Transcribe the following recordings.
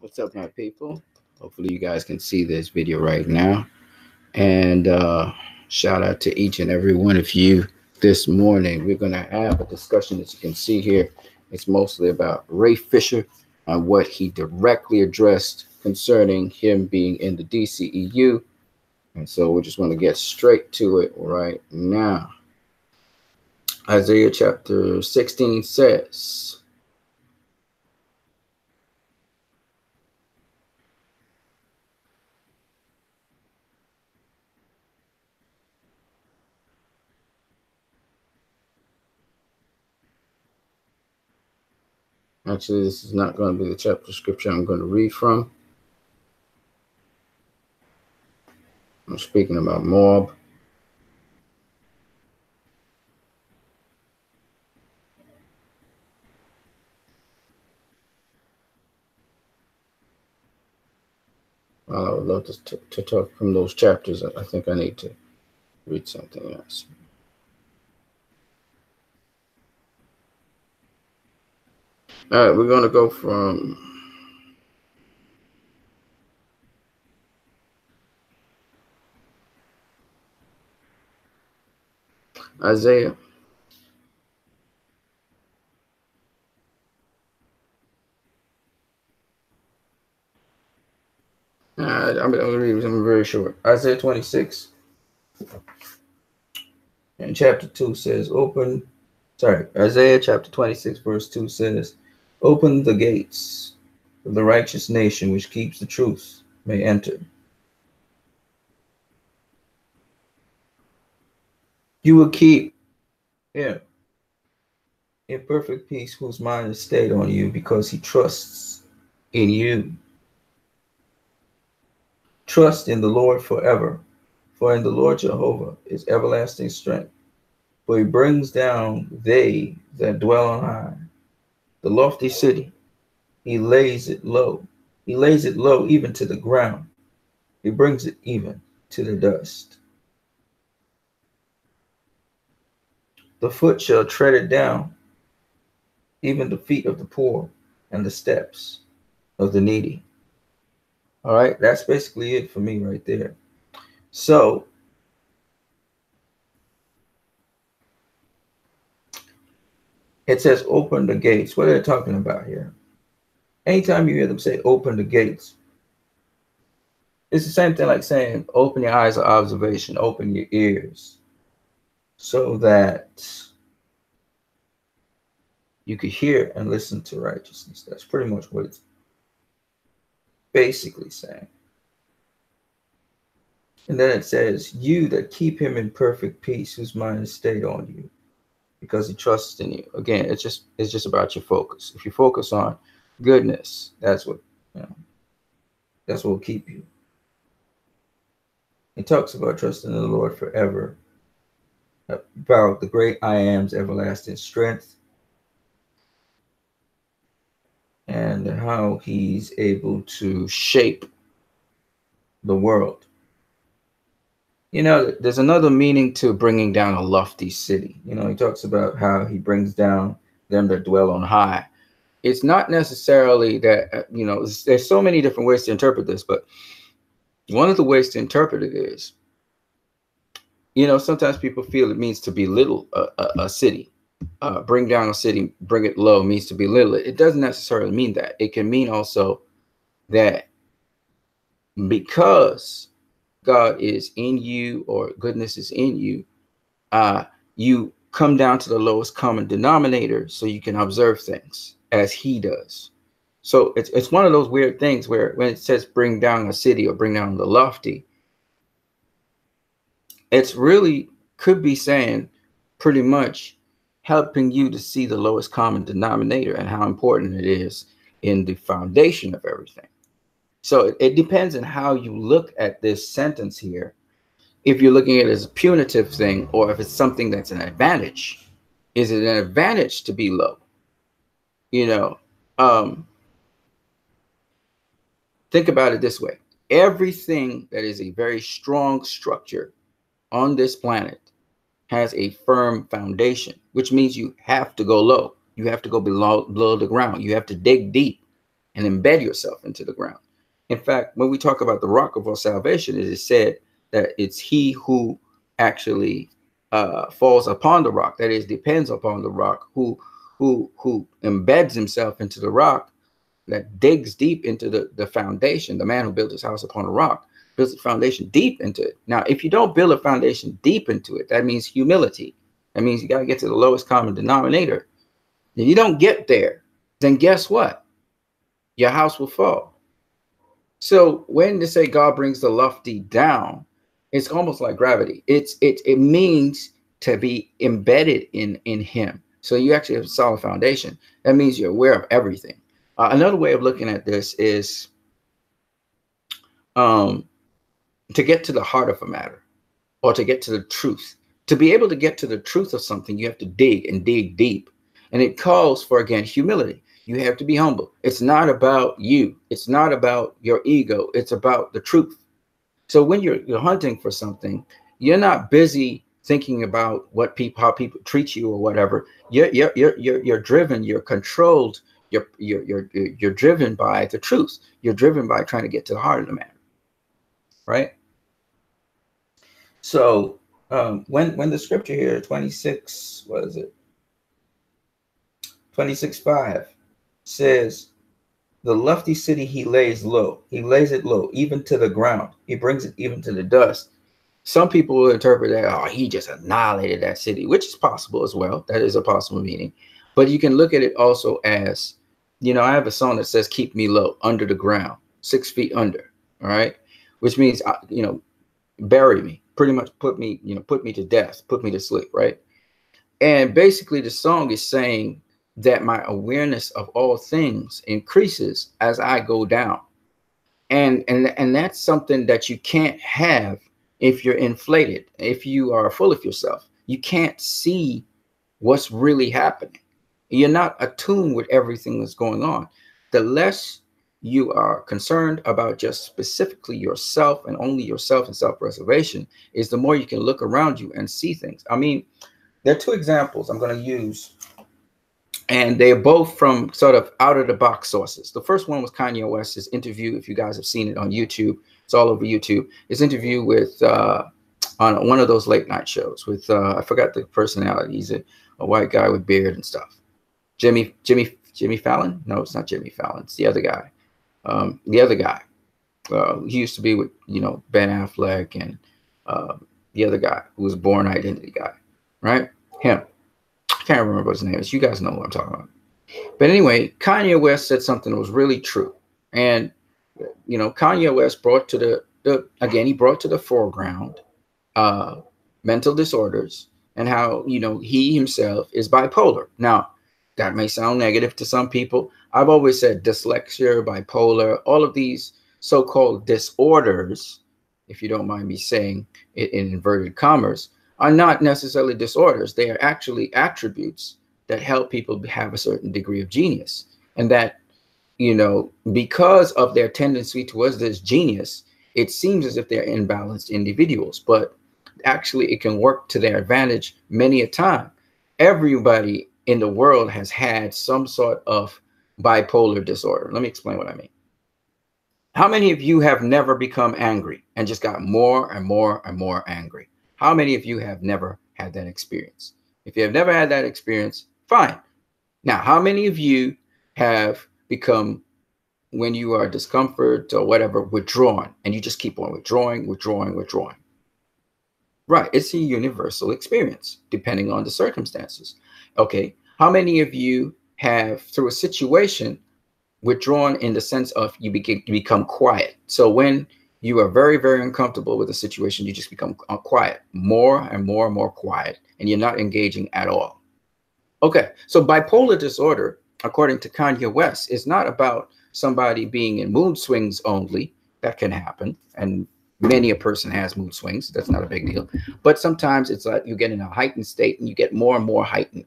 What's up, my people? Hopefully, you guys can see this video right now. And shout out to each and every one of you this morning. We're going to have a discussion, as you can see here. It's mostly about Ray Fisher and what he directly addressed concerning him being in the DCEU. And so we just want to get straight to it right now. Isaiah chapter 16 says, actually, this is not going to be the chapter scripture I'm going to read from. I'm speaking about Moab. Well, I would love to talk from those chapters. I think I need to read something else. All right, we're going to go from Isaiah. I'm going to read something very short. Isaiah 26 and chapter 2 says, Isaiah chapter 26, verse 2 says, open the gates of the righteous nation which keeps the truth may enter. You will keep him in perfect peace whose mind is stayed on you because he trusts in you. Trust in the Lord forever, for in the Lord Jehovah is everlasting strength. For he brings down they that dwell on high, the lofty city. He lays it low. He lays it low even to the ground. He brings it even to the dust. The foot shall tread it down, even the feet of the poor and the steps of the needy. All right, that's basically it for me right there. So, it says open the gates. What are they talking about here? Anytime you hear them say open the gates, it's the same thing like saying open your eyes of observation, open your ears, so that you could hear and listen to righteousness. That's pretty much what it's basically saying. And then it says, you that keep him in perfect peace, whose mind is stayed on you, because he trusts in you. Again, it's just about your focus. If you focus on goodness, that's what will keep you. He talks about trusting in the Lord forever, about the great I am's everlasting strength, and how he's able to shape the world. You know, there's another meaning to bringing down a lofty city. You know, he talks about how he brings down them that dwell on high. It's not necessarily that, there's so many different ways to interpret this, but one of the ways to interpret it is, sometimes people feel it means to belittle a city. Bring down a city, bring it low means to belittle it. It doesn't necessarily mean that. It can mean also that because God is in you or goodness is in you, you come down to the lowest common denominator so you can observe things as he does. So it's one of those weird things where when it says bring down a city or bring down the lofty, it's really could be saying pretty much helping you to see the lowest common denominator and how important it is in the foundation of everything. So it depends on how you look at this sentence here. If you're looking at it as a punitive thing or if it's something that's an advantage. Is it an advantage to be low? Think about it this way. Everything that is a very strong structure on this planet has a firm foundation, which means you have to go low. You have to go below the ground. You have to dig deep and embed yourself into the ground. In fact, when we talk about the rock of our salvation, it is said that it's he who actually falls upon the rock, that is, depends upon the rock, who embeds himself into the rock, that digs deep into the foundation. The man who built his house upon a rock builds the foundation deep into it. Now, if you don't build a foundation deep into it, that means humility. That means you got to get to the lowest common denominator. If you don't get there, then guess what? Your house will fall. So when they say God brings the lofty down, it's almost like gravity. It means to be embedded in him. So you actually have a solid foundation. That means you're aware of everything. Another way of looking at this is to get to the heart of a matter, or to get to the truth. To be able to get to the truth of something, you have to dig and dig deep. And it calls for, again, humility. You have to be humble. It's not about you. It's not about your ego. It's about the truth. So when you're hunting for something, you're not busy thinking about how people treat you or whatever. You're driven. You're controlled. You're driven by the truth. You're driven by trying to get to the heart of the matter, right? So when the scripture here, 26, what is it? 26:5 says, the lofty city he lays low. He lays it low, even to the ground. He brings it even to the dust. Some people will interpret that, oh, he just annihilated that city, which is possible as well. That is a possible meaning. But you can look at it also as, I have a song that says, keep me low, under the ground, 6 feet under. All right. Which means, bury me, pretty much put me to death, put me to sleep. Right. And basically the song is saying that my awareness of all things increases as I go down. And that's something that you can't have if you're inflated, if you are full of yourself. You can't see what's really happening. You're not attuned with everything that's going on. The less you are concerned about just specifically yourself and only yourself and self-preservation, is the more you can look around you and see things. I mean, there are two examples I'm going to use, and they are both from sort of out of the box sources. The first one was Kanye West's interview. If you guys have seen it on YouTube, it's all over YouTube. His interview with on one of those late night shows with I forgot the personality. He's a white guy with beard and stuff. Jimmy Fallon? No, it's not Jimmy Fallon. It's the other guy. He used to be with Ben Affleck and the other guy who was Born Identity guy, right? Him. I can't remember what his name is. You guys know what I'm talking about. But anyway, Kanye West said something that was really true. And, Kanye West brought to he brought to the foreground mental disorders and how, he himself is bipolar. Now, that may sound negative to some people. I've always said dyslexia, bipolar, all of these so-called disorders, if you don't mind me saying it in inverted commas, are not necessarily disorders. They are actually attributes that help people have a certain degree of genius. And that, because of their tendency towards this genius, it seems as if they're imbalanced individuals, but actually it can work to their advantage many a time. Everybody in the world has had some sort of bipolar disorder. Let me explain what I mean. How many of you have never become angry and just got more and more and more angry? How many of you have never had that experience? If you have never had that experience, fine. Now, how many of you have become, when you are discomfort or whatever, withdrawn, and you just keep on withdrawing? Right. It's a universal experience, depending on the circumstances. Okay. How many of you have, through a situation, withdrawn in the sense of you become quiet? So when you are very, very uncomfortable with a situation, you just become quiet, more and more and more quiet, and you're not engaging at all. Okay, so bipolar disorder, according to Kanye West, is not about somebody being in mood swings only. That can happen, and many a person has mood swings. That's not a big deal. But sometimes it's like you get in a heightened state and you get more and more heightened,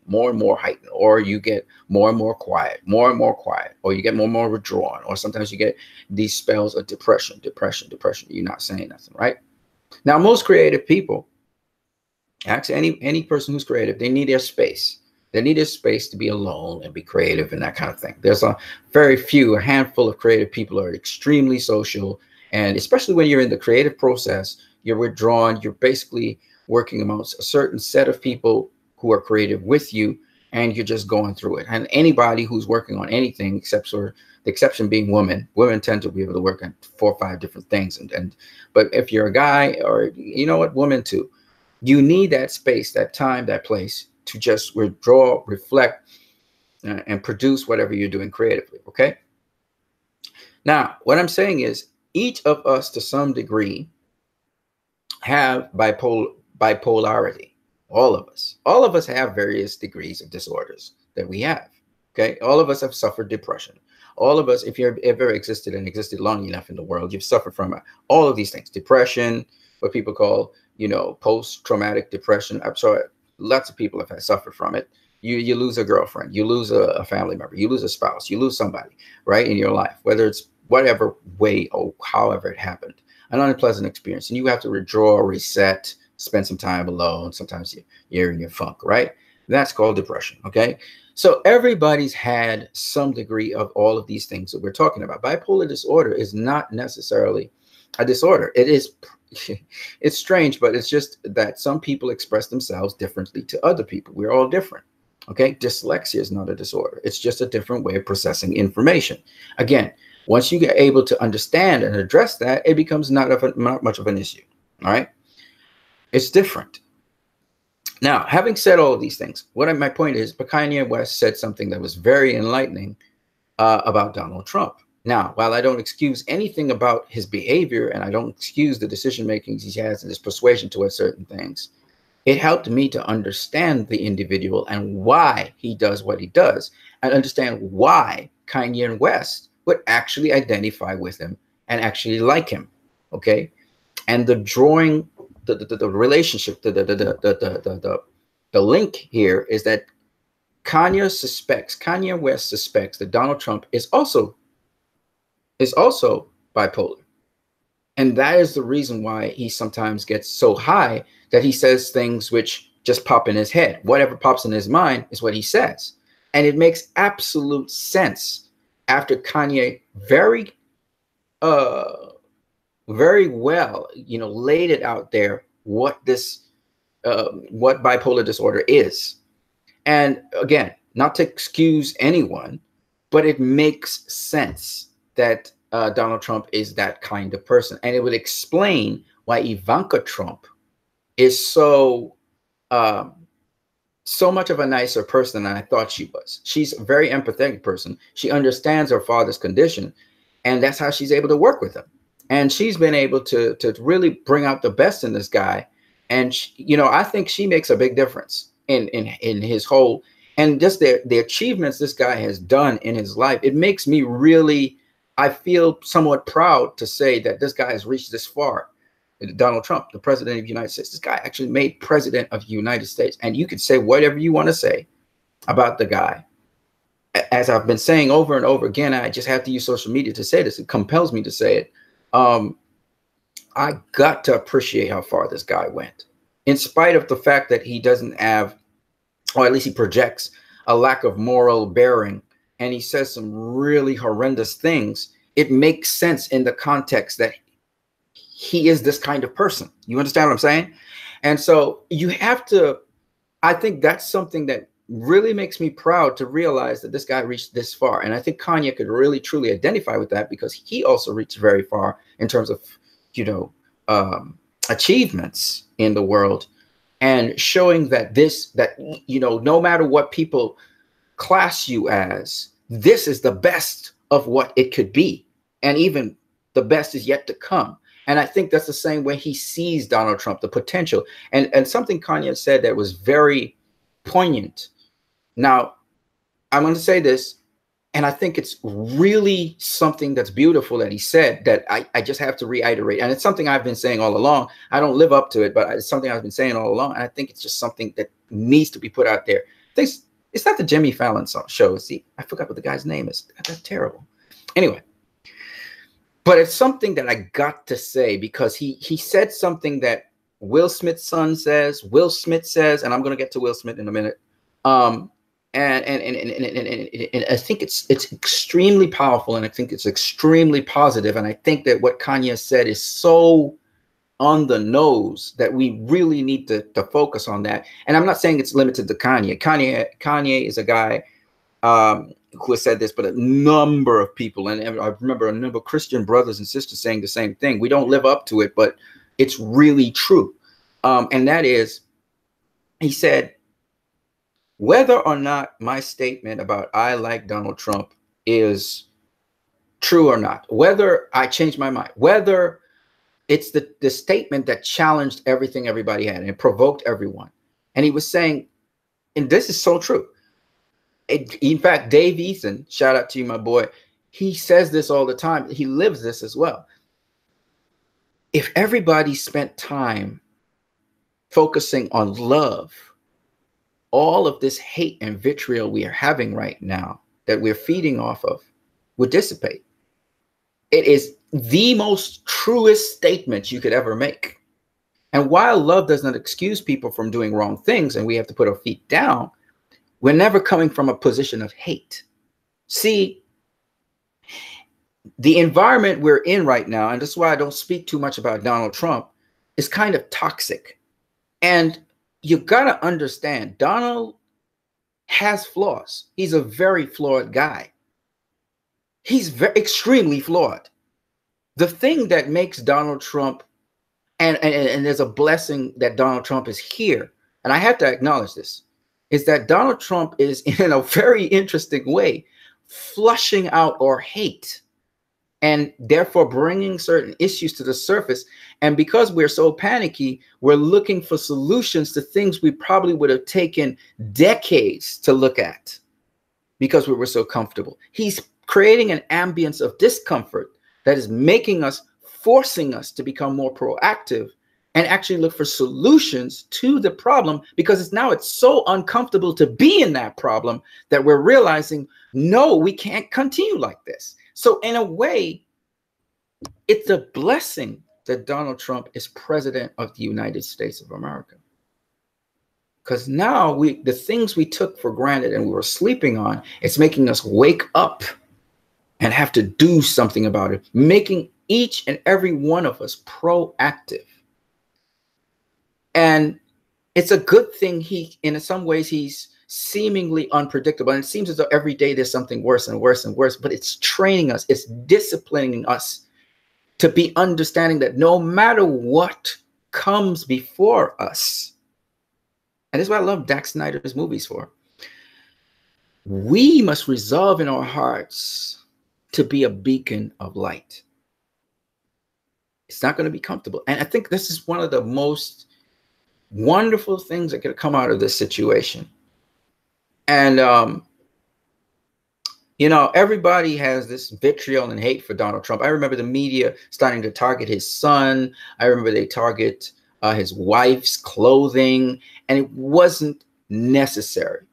or you get more and more quiet, or you get more and more withdrawn, or sometimes you get these spells of depression. You're not saying nothing, right? Now, most creative people, actually any person who's creative, they need their space. They needed space to be alone and be creative and that kind of thing. There's a very few, a handful of creative people are extremely social. And especially when you're in the creative process, you're withdrawn, you're basically working amongst a certain set of people who are creative with you, and you're just going through it. And anybody who's working on anything, except for the exception being women tend to be able to work on 4 or 5 different things. But if you're a guy, or you know what, women too, you need that space, that time, that place to just withdraw, reflect, and produce whatever you're doing creatively. Okay. Now, what I'm saying is each of us to some degree have bipolarity. All of us have various degrees of disorders that we have. Okay. All of us have suffered depression. All of us, if you've ever existed and existed long enough in the world, you've suffered from all of these things: depression, what people call, post-traumatic depression. I'm sorry, lots of people have suffered from it. You lose a girlfriend, you lose a family member, you lose a spouse, you lose somebody, right, in your life, whether it's whatever way or however it happened, an unpleasant experience, and you have to withdraw, reset, spend some time alone. Sometimes you're in your funk, right? That's called depression. Okay. So everybody's had some degree of all of these things that we're talking about. Bipolar disorder is not necessarily a disorder. It is, it's strange, but it's just that some people express themselves differently to other people. We're all different. Okay. Dyslexia is not a disorder. It's just a different way of processing information. Again, once you get able to understand and address that, it becomes not much of an issue. All right. It's different. Now, having said all of these things, my point is, Kanye West said something that was very enlightening about Donald Trump. Now, while I don't excuse anything about his behavior, and I don't excuse the decision makings he has and his persuasion towards certain things, it helped me to understand the individual and why he does what he does, and understand why Kanye West would actually identify with him and actually like him. Okay, and the drawing. The relationship, the link here is that Kanye West suspects that Donald Trump is also bipolar. And that is the reason why he sometimes gets so high that he says things which just pop in his head. Whatever pops in his mind is what he says. And it makes absolute sense after Kanye very well, laid it out there what bipolar disorder is. And again, not to excuse anyone, but it makes sense that Donald Trump is that kind of person. And it would explain why Ivanka Trump is so much of a nicer person than I thought she was. She's a very empathetic person. She understands her father's condition, and that's how she's able to work with him. And she's been able to really bring out the best in this guy. And, I think she makes a big difference in his whole, and just the achievements this guy has done in his life. It makes me really, I feel somewhat proud to say that this guy has reached this far. Donald Trump, the president of the United States, this guy actually made president of the United States. And you could say whatever you want to say about the guy. As I've been saying over and over again, I just have to use social media to say this. It compels me to say it. I got to appreciate how far this guy went, in spite of the fact that he doesn't have, or at least he projects, a lack of moral bearing, and he says some really horrendous things. It makes sense in the context that he is this kind of person. You understand what I'm saying? And so you have to, I think that's something that really makes me proud to realize that this guy reached this far. And I think Kanye could really truly identify with that, because he also reached very far in terms of, achievements in the world, and showing that no matter what people class you as, this is the best of what it could be. And even the best is yet to come. And I think that's the same way he sees Donald Trump, the potential. And something Kanye said that was very poignant. Now, I'm going to say this, and I think it's really something that's beautiful that he said that I just have to reiterate. And it's something I've been saying all along. I don't live up to it, but it's something I've been saying all along. And I think it's just something that needs to be put out there. It's not the Jimmy Fallon show. See, I forgot what the guy's name is. That's terrible. Anyway, but it's something that I got to say, because he said something that Will Smith's son says, and I'm going to get to Will Smith in a minute. And I think it's extremely powerful, and I think it's extremely positive. And I think that what Kanye said is so on the nose that we really need to focus on that. And I'm not saying it's limited to Kanye. Kanye is a guy who has said this, but a number of people, and I remember a number of Christian brothers and sisters saying the same thing. We don't live up to it, but it's really true. And that is, he said, whether or not my statement about I like Donald Trump is true or not, whether I changed my mind, whether it's the statement that challenged everything everybody had and it provoked everyone. And he was saying, and this is so true. In fact, Dave Ethan, shout out to you, my boy, he says this all the time. He lives this as well. If everybody spent time focusing on love, all of this hate and vitriol we are having right now that we're feeding off of would dissipate. It is the most truest statement you could ever make. And while love does not excuse people from doing wrong things and we have to put our feet down, we're never coming from a position of hate. See, the environment we're in right now, and this is why I don't speak too much about Donald Trump, is kind of toxic. And you got to understand, Donald has flaws. He's a very flawed guy. He's extremely flawed. The thing that makes Donald Trump, and there's a blessing that Donald Trump is here, and I have to acknowledge this, is that Donald Trump is, in a very interesting way, flushing out our hate and therefore bringing certain issues to the surface. And because we're so panicky, we're looking for solutions to things we probably would have taken decades to look at because we were so comfortable. He's creating an ambience of discomfort that is making us, forcing us to become more proactive and actually look for solutions to the problem, because it's so uncomfortable to be in that problem that we're realizing, no, we can't continue like this. So in a way, it's a blessing that Donald Trump is president of the United States of America. Because now the things we took for granted and we were sleeping on, it's making us wake up and have to do something about it, making each and every one of us proactive. And it's a good thing in some ways, he's seemingly unpredictable. And it seems as though every day there's something worse and worse and worse, but it's training us, it's disciplining us to be understanding that no matter what comes before us, and this is what I love Zack Snyder's movies for, we must resolve in our hearts to be a beacon of light. It's not going to be comfortable. And I think this is one of the most wonderful things that could come out of this situation. And, you know, everybody has this vitriol and hate for Donald Trump. I remember the media starting to target his son. I remember they target his wife's clothing, and it wasn't necessary.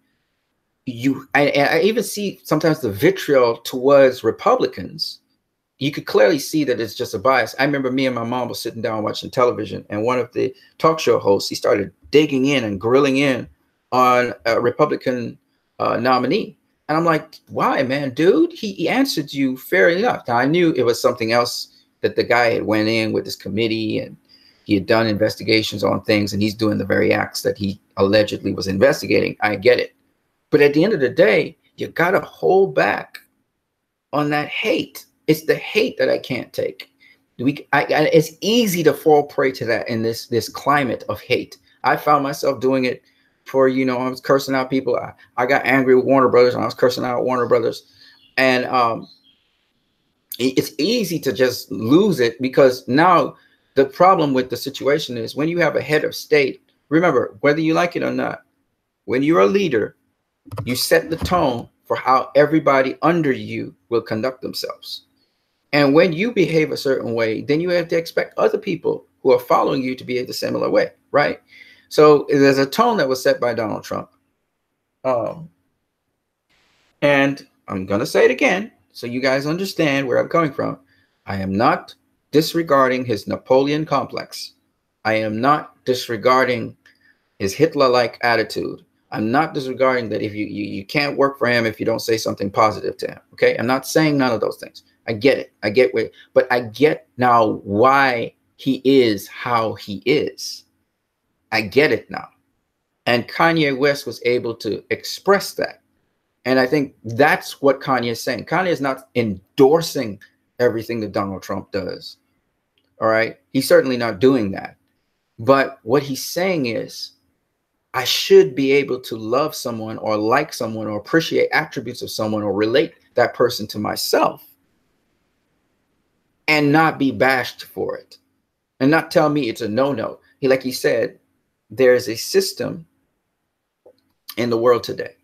I even see sometimes the vitriol towards Republicans. You could clearly see that it's just a bias. I remember me and my mom were sitting down watching television, and one of the talk show hosts, he started digging in and grilling in on a Republican nominee. And I'm like, why, man, dude? He answered you fair enough. Now, I knew it was something else, that the guy had went in with this committee and he had done investigations on things, and he's doing the very acts that he allegedly was investigating. I get it. But at the end of the day, you got to hold back on that hate. It's the hate that I can't take. It's easy to fall prey to that in this climate of hate. I found myself doing it for, you know, I was cursing out people. I got angry with Warner Brothers, and I was cursing out Warner Brothers. And it's easy to just lose it, because now the problem with the situation is when you have a head of state, remember, whether you like it or not, when you're a leader, you set the tone for how everybody under you will conduct themselves. And when you behave a certain way, then you have to expect other people who are following you to behave the similar way, right? So there's a tone that was set by Donald Trump. And I'm going to say it again so you guys understand where I'm coming from. I am not disregarding his Napoleon complex. I am not disregarding his Hitler-like attitude. I'm not disregarding that if you can't work for him if you don't say something positive to him. Okay. I'm not saying none of those things. I get it. I get what, but I get now why he is how he is. I get it now. And Kanye West was able to express that. And I think that's what Kanye is saying. Kanye is not endorsing everything that Donald Trump does. All right. He's certainly not doing that. But what he's saying is, I should be able to love someone or like someone or appreciate attributes of someone or relate that person to myself and not be bashed for it and not tell me it's a no-no. Like he said, there's a system in the world today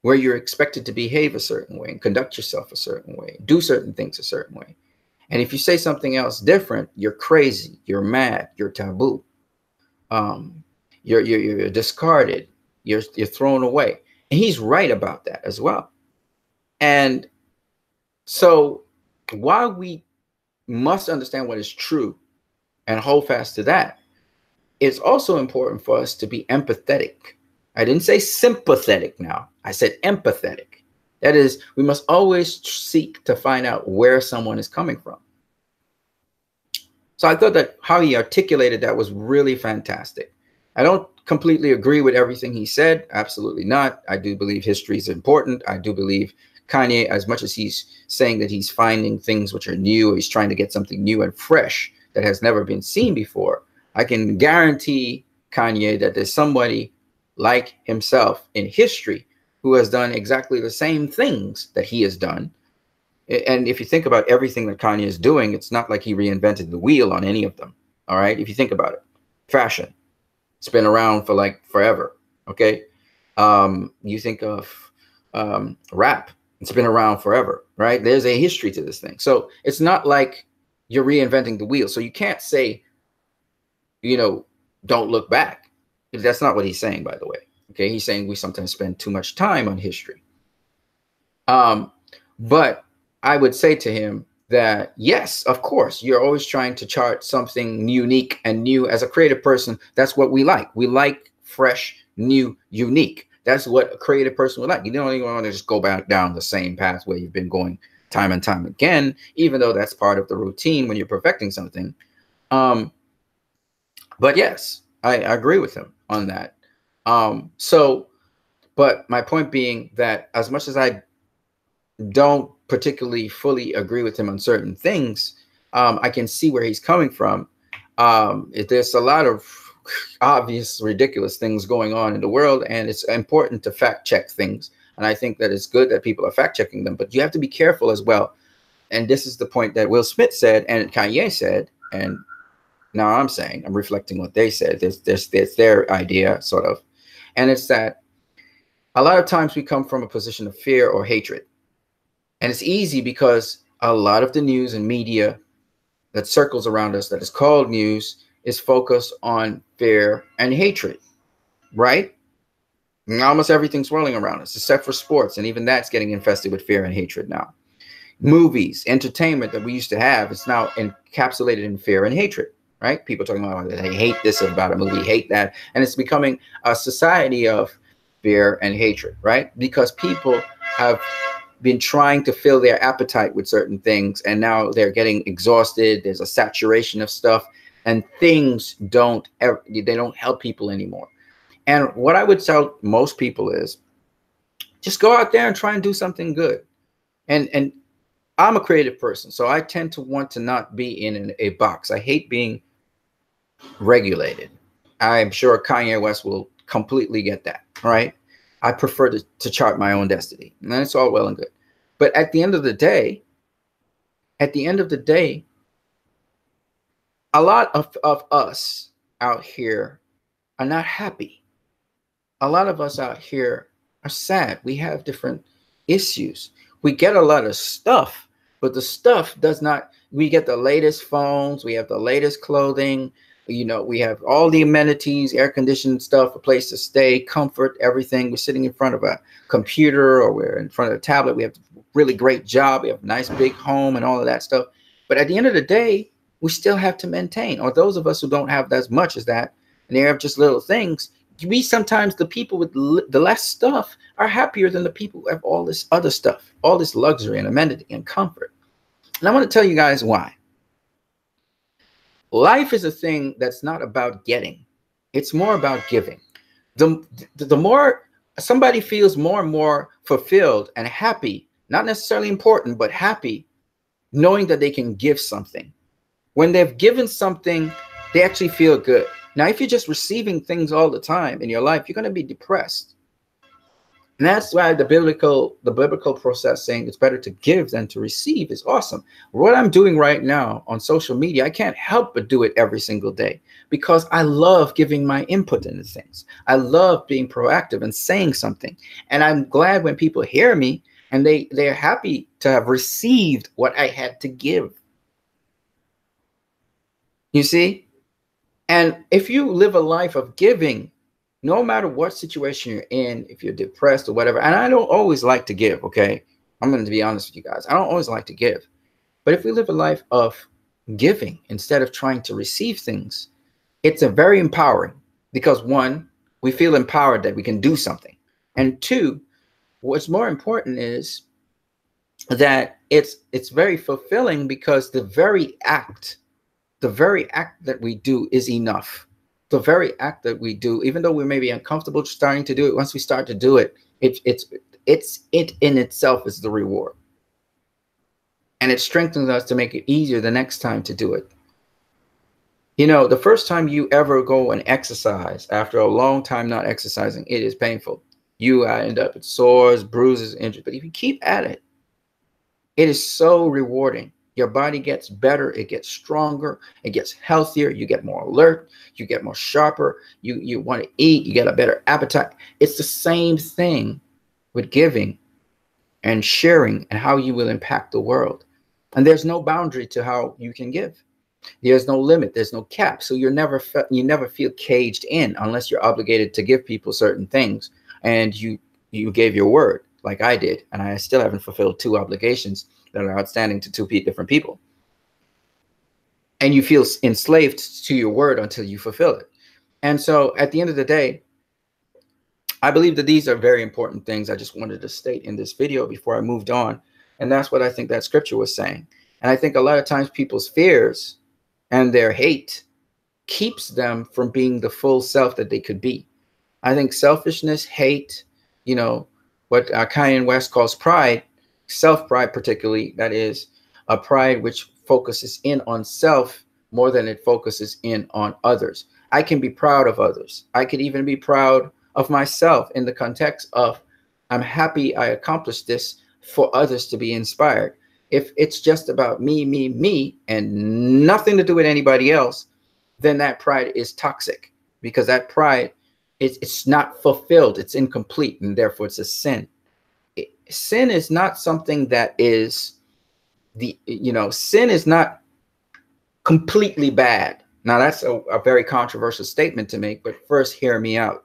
where you're expected to behave a certain way and conduct yourself a certain way, do certain things a certain way. And if you say something else different, you're crazy, you're mad, you're taboo. You're discarded, you're thrown away. And he's right about that as well. And so while we must understand what is true and hold fast to that, it's also important for us to be empathetic. I didn't say sympathetic now. I said empathetic. That is, we must always seek to find out where someone is coming from. So I thought that how he articulated that was really fantastic. I don't completely agree with everything he said. Absolutely not. I do believe history is important. I do believe Kanye, as much as he's saying that he's finding things which are new, he's trying to get something new and fresh that has never been seen before. I can guarantee Kanye that there's somebody like himself in history who has done exactly the same things that he has done. And if you think about everything that Kanye is doing, it's not like he reinvented the wheel on any of them. All right. If you think about it, fashion, it's been around for like forever. Okay. You think of rap, it's been around forever, right? There's a history to this thing. So it's not like you're reinventing the wheel. So you can't say, you know, don't look back. That's not what he's saying, by the way. Okay. He's saying we sometimes spend too much time on history. But I would say to him that, yes, of course, you're always trying to chart something unique and new. As a creative person, that's what we like. We like fresh, new, unique. That's what a creative person would like. You don't even want to just go back down the same pathway you've been going time and time again, even though that's part of the routine when you're perfecting something. But yes, I agree with him on that. But my point being that as much as I don't particularly fully agree with him on certain things, I can see where he's coming from. There's a lot of obvious, ridiculous things going on in the world, and it's important to fact check things. And I think that it's good that people are fact checking them, but you have to be careful as well. And this is the point that Will Smith said and Kanye said, and now I'm saying, I'm reflecting what they said. There's their idea, sort of. And it's that a lot of times we come from a position of fear or hatred. And it's easy because a lot of the news and media that circles around us that is called news is focused on fear and hatred, right? And almost everything's swirling around us, except for sports. And even that's getting infested with fear and hatred now. Movies, entertainment that we used to have, it's now encapsulated in fear and hatred, right? People talking about they hate this about a movie, hate that. And it's becoming a society of fear and hatred, right? Because people have been trying to fill their appetite with certain things, and now they're getting exhausted. There's a saturation of stuff, and things don't help people anymore. And what I would tell most people is just go out there and try and do something good. And I'm a creative person, so I tend to want to not be in a box. I hate being regulated. I'm sure Kanye West will completely get that, right? I prefer to chart my own destiny, and that's all well and good. But at the end of the day, a lot of us out here are not happy. A lot of us out here are sad. We have different issues. We get a lot of stuff, but the stuff does not, we get the latest phones, we have the latest clothing, you know, we have all the amenities, air conditioned stuff, a place to stay, comfort, everything. We're sitting in front of a computer or we're in front of a tablet. We have a really great job. We have a nice big home and all of that stuff. But at the end of the day, we still have to maintain, or those of us who don't have as much as that, and they have just little things, we sometimes, the people with the less stuff are happier than the people who have all this other stuff, all this luxury and amenity and comfort. And I want to tell you guys why. Life is a thing that's not about getting. It's more about giving. The more somebody feels more and more fulfilled and happy, not necessarily important, but happy, knowing that they can give something. When they've given something, they actually feel good. Now, if you're just receiving things all the time in your life, you're going to be depressed. And that's why the biblical process saying it's better to give than to receive is awesome. What I'm doing right now on social media, I can't help but do it every single day because I love giving my input into things. I love being proactive and saying something. And I'm glad when people hear me and they're happy to have received what I had to give. You see? And if you live a life of giving, no matter what situation you're in, if you're depressed or whatever, and I don't always like to give, okay? I'm going to be honest with you guys. I don't always like to give. But if we live a life of giving instead of trying to receive things, it's a very empowering because one, we feel empowered that we can do something. And two, what's more important is that it's very fulfilling because the very act that we do is enough. The very act that we do, even though we may be uncomfortable starting to do it, once we start to do it, it in itself is the reward. And it strengthens us to make it easier the next time to do it. You know, the first time you ever go and exercise, after a long time not exercising, it is painful. You end up with sores, bruises, injuries. But if you keep at it, it is so rewarding. Your body gets better, it gets stronger, it gets healthier, you get more alert, you get more sharper, you want to eat, you get a better appetite. It's the same thing with giving and sharing and how you will impact the world. And there's no boundary to how you can give. There's no limit, there's no cap. So you never feel caged in unless you're obligated to give people certain things and you gave your word like I did, and I still haven't fulfilled 2 obligations that are outstanding to 2 different people. And you feel enslaved to your word until you fulfill it. And so at the end of the day, I believe that these are very important things I just wanted to state in this video before I moved on. And that's what I think that scripture was saying. And I think a lot of times people's fears and their hate keeps them from being the full self that they could be. I think selfishness, hate, you know, what Kanye West calls pride, self-pride particularly, that is a pride which focuses in on self more than it focuses in on others. I can be proud of others. I could even be proud of myself in the context of I'm happy I accomplished this for others to be inspired. If it's just about me, me, me, and nothing to do with anybody else, then that pride is toxic because that pride it's not fulfilled. It's incomplete, and therefore it's a sin. Sin is not something that is sin is not completely bad. Now that's a very controversial statement to make, but first hear me out.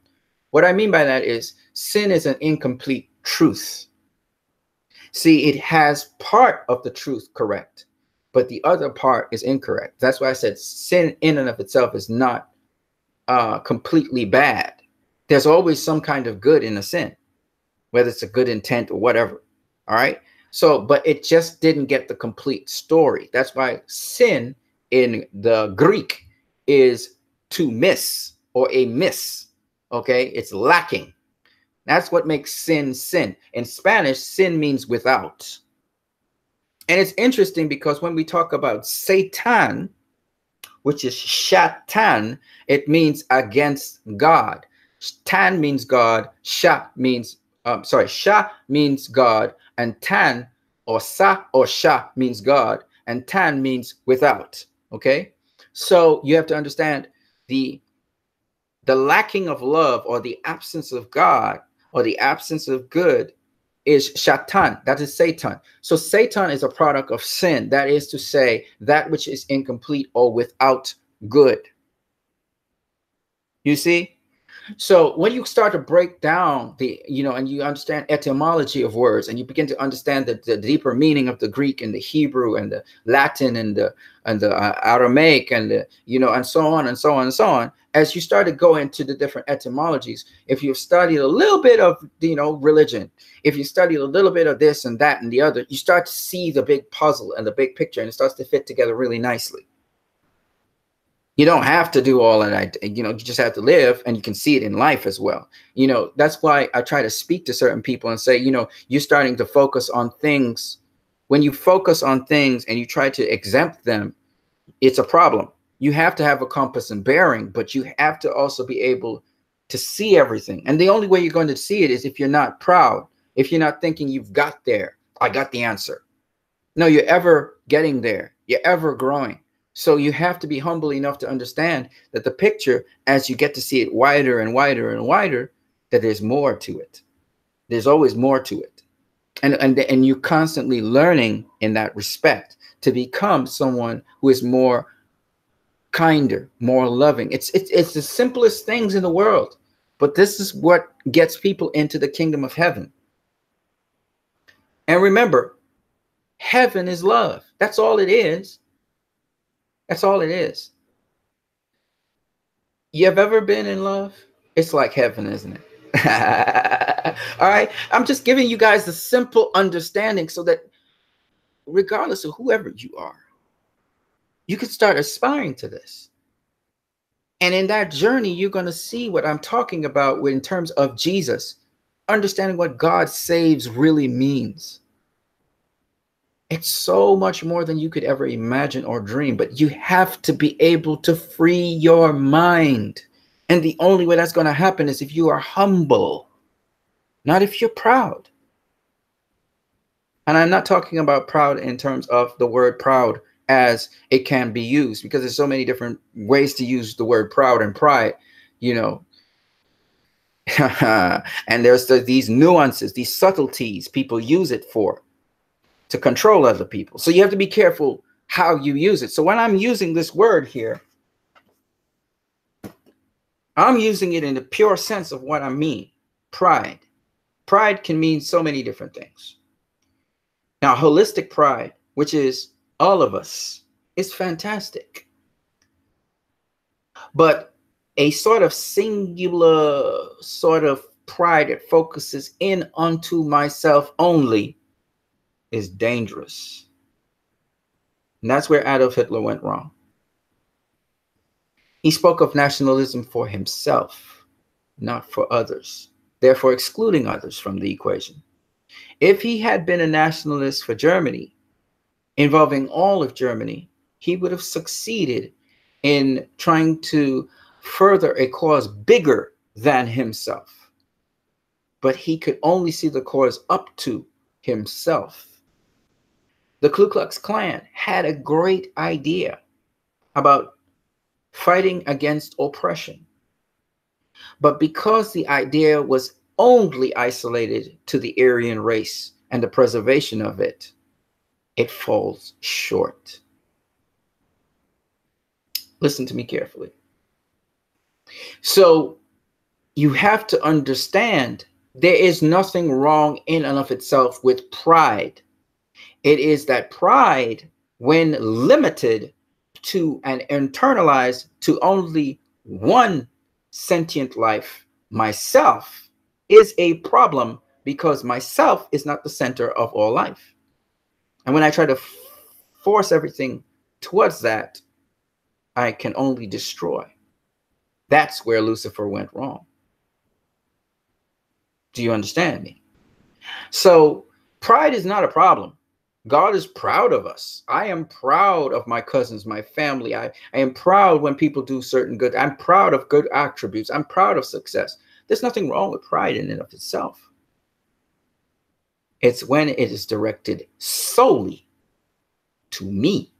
What I mean by that is sin is an incomplete truth. See, it has part of the truth correct, but the other part is incorrect. That's why I said sin in and of itself is not completely bad. There's always some kind of good in a sin, whether it's a good intent or whatever. All right. So, but it just didn't get the complete story. That's why sin in the Greek is to miss or a miss. Okay. It's lacking. That's what makes sin sin. In Spanish, sin means without. And it's interesting because when we talk about Satan, which is Shatan, it means against God. Tan means God, Sha means Sha means God, and Tan or Sa or Sha means God, and Tan means without. Okay, so you have to understand the lacking of love or the absence of God or the absence of good is Shatan. That is Satan. So Satan is a product of sin. That is to say, that which is incomplete or without good. You see? So when you start to break down and you understand etymology of words, and you begin to understand the deeper meaning of the Greek and the Hebrew and the Latin and the Aramaic and and so on and so on and so on, as you start to go into the different etymologies, if you've studied a little bit of, religion, if you studied a little bit of this and that and the other, you start to see the big puzzle and the big picture, and it starts to fit together really nicely. You don't have to do all of that. You just have to live, and you can see it in life as well. That's why I try to speak to certain people and say, you're starting to focus on things. When you focus on things and you try to exempt them, it's a problem. You have to have a compass and bearing, but you have to also be able to see everything. And the only way you're going to see it is if you're not proud, if you're not thinking you've got there, I got the answer. No, you're ever getting there. You're ever growing. So you have to be humble enough to understand that the picture, as you get to see it wider and wider and wider, that there's more to it. There's always more to it. And you're constantly learning in that respect to become someone who is more kinder, more loving. It's the simplest things in the world, but this is what gets people into the kingdom of heaven. And remember, heaven is love. That's all it is. That's all it is. You have ever been in love? It's like heaven, isn't it? All right. I'm just giving you guys the simple understanding so that regardless of whoever you are, you can start aspiring to this. And in that journey, you're going to see what I'm talking about in terms of Jesus, understanding what God saves really means. It's so much more than you could ever imagine or dream, but you have to be able to free your mind. And the only way that's going to happen is if you are humble, not if you're proud. And I'm not talking about proud in terms of the word proud as it can be used, because there's so many different ways to use the word proud and pride, and there's these nuances, these subtleties people use it for, to control other people. So you have to be careful how you use it. So when I'm using this word here, I'm using it in the pure sense of what I mean. Pride. Pride can mean so many different things. Now, holistic pride, which is all of us, is fantastic. But a sort of singular sort of pride that focuses in onto myself only is dangerous. And that's where Adolf Hitler went wrong. He spoke of nationalism for himself, not for others, therefore excluding others from the equation. If he had been a nationalist for Germany, involving all of Germany, he would have succeeded in trying to further a cause bigger than himself. But he could only see the cause up to himself. The Ku Klux Klan had a great idea about fighting against oppression. But because the idea was only isolated to the Aryan race and the preservation of it, it falls short. Listen to me carefully. So you have to understand there is nothing wrong in and of itself with pride. It is that pride, when limited to and internalized to only one sentient life, myself, is a problem, because myself is not the center of all life. And when I try to force everything towards that, I can only destroy. That's where Lucifer went wrong. Do you understand me? So pride is not a problem. God is proud of us. I am proud of my cousins, my family. I am proud when people do certain good. I'm proud of good attributes. I'm proud of success. There's nothing wrong with pride in and of itself. It's when it is directed solely to me,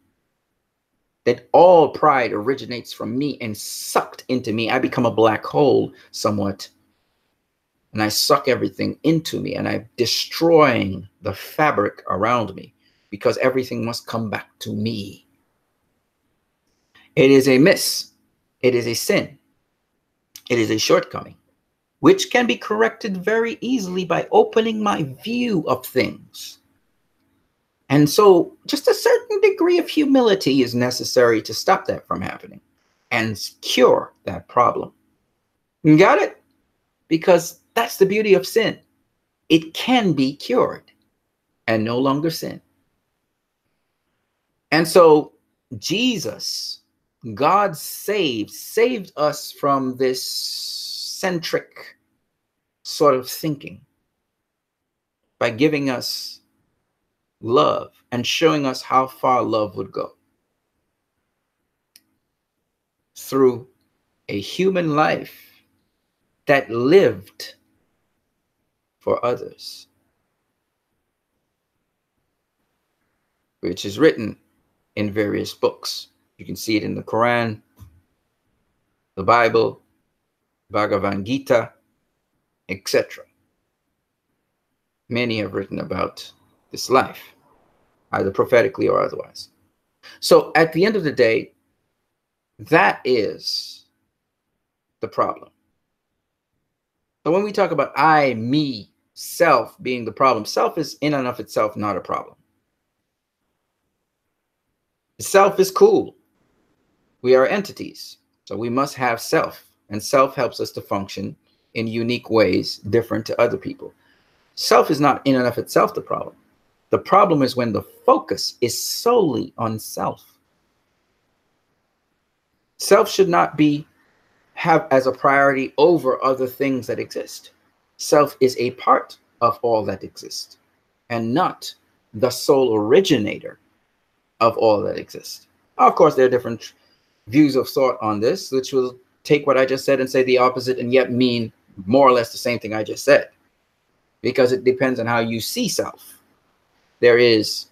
that all pride originates from me and sucked into me. I become a black hole somewhat, and I suck everything into me, and I'm destroying the fabric around me, because everything must come back to me. It is a miss. It is a sin. It is a shortcoming, which can be corrected very easily by opening my view of things. And so just a certain degree of humility is necessary to stop that from happening. and cure that problem. You got it? Because that's the beauty of sin. It can be cured and no longer sin. And so Jesus, God saved us from this centric sort of thinking by giving us love and showing us how far love would go through a human life that lived for others, which is written in various books. You can see it in the Quran, the Bible, Bhagavad Gita, etc. Many have written about this life, either prophetically or otherwise. So at the end of the day, that is the problem. So when we talk about I, me, self being the problem, self is in and of itself not a problem. Self is cool. We are entities, so we must have self, and self helps us to function in unique ways different to other people. Self is not in and of itself the problem. The problem is when the focus is solely on self. Self should not have as a priority over other things that exist. Self is a part of all that exists and not the sole originator of all that exists. Of course, there are different views of thought on this, which will take what I just said and say the opposite and yet mean more or less the same thing I just said, because it depends on how you see self. There is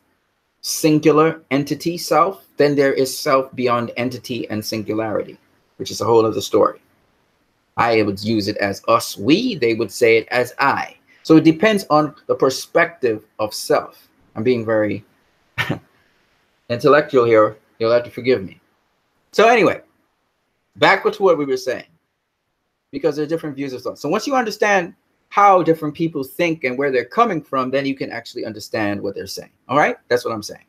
singular entity self, then there is self beyond entity and singularity, which is a whole other story. I would use it as us, we, they would say it as I. So it depends on the perspective of self. I'm being very intellectual here. You'll have to forgive me. So anyway, back to what we were saying, because there are different views of thought. So once you understand how different people think and where they're coming from, then you can actually understand what they're saying. All right? That's what I'm saying.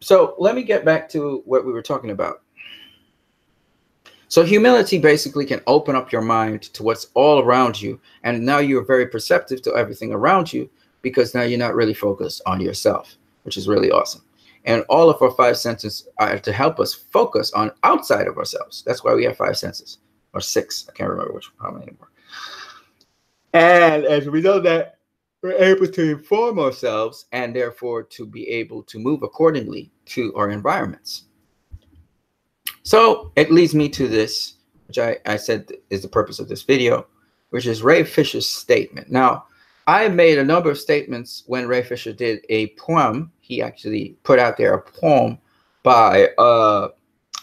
So let me get back to what we were talking about. So humility basically can open up your mind to what's all around you. And now you're very perceptive to everything around you, because now you're not really focused on yourself, which is really awesome. And all of our five senses are to help us focus on outside of ourselves. That's why we have five senses, or six. I can't remember how many anymore. And as a result of that, we're able to inform ourselves and therefore to be able to move accordingly to our environments. So it leads me to this, which I said is the purpose of this video, which is Ray Fisher's statement. Now, I made a number of statements when Ray Fisher did a poem. He actually put out there a poem by a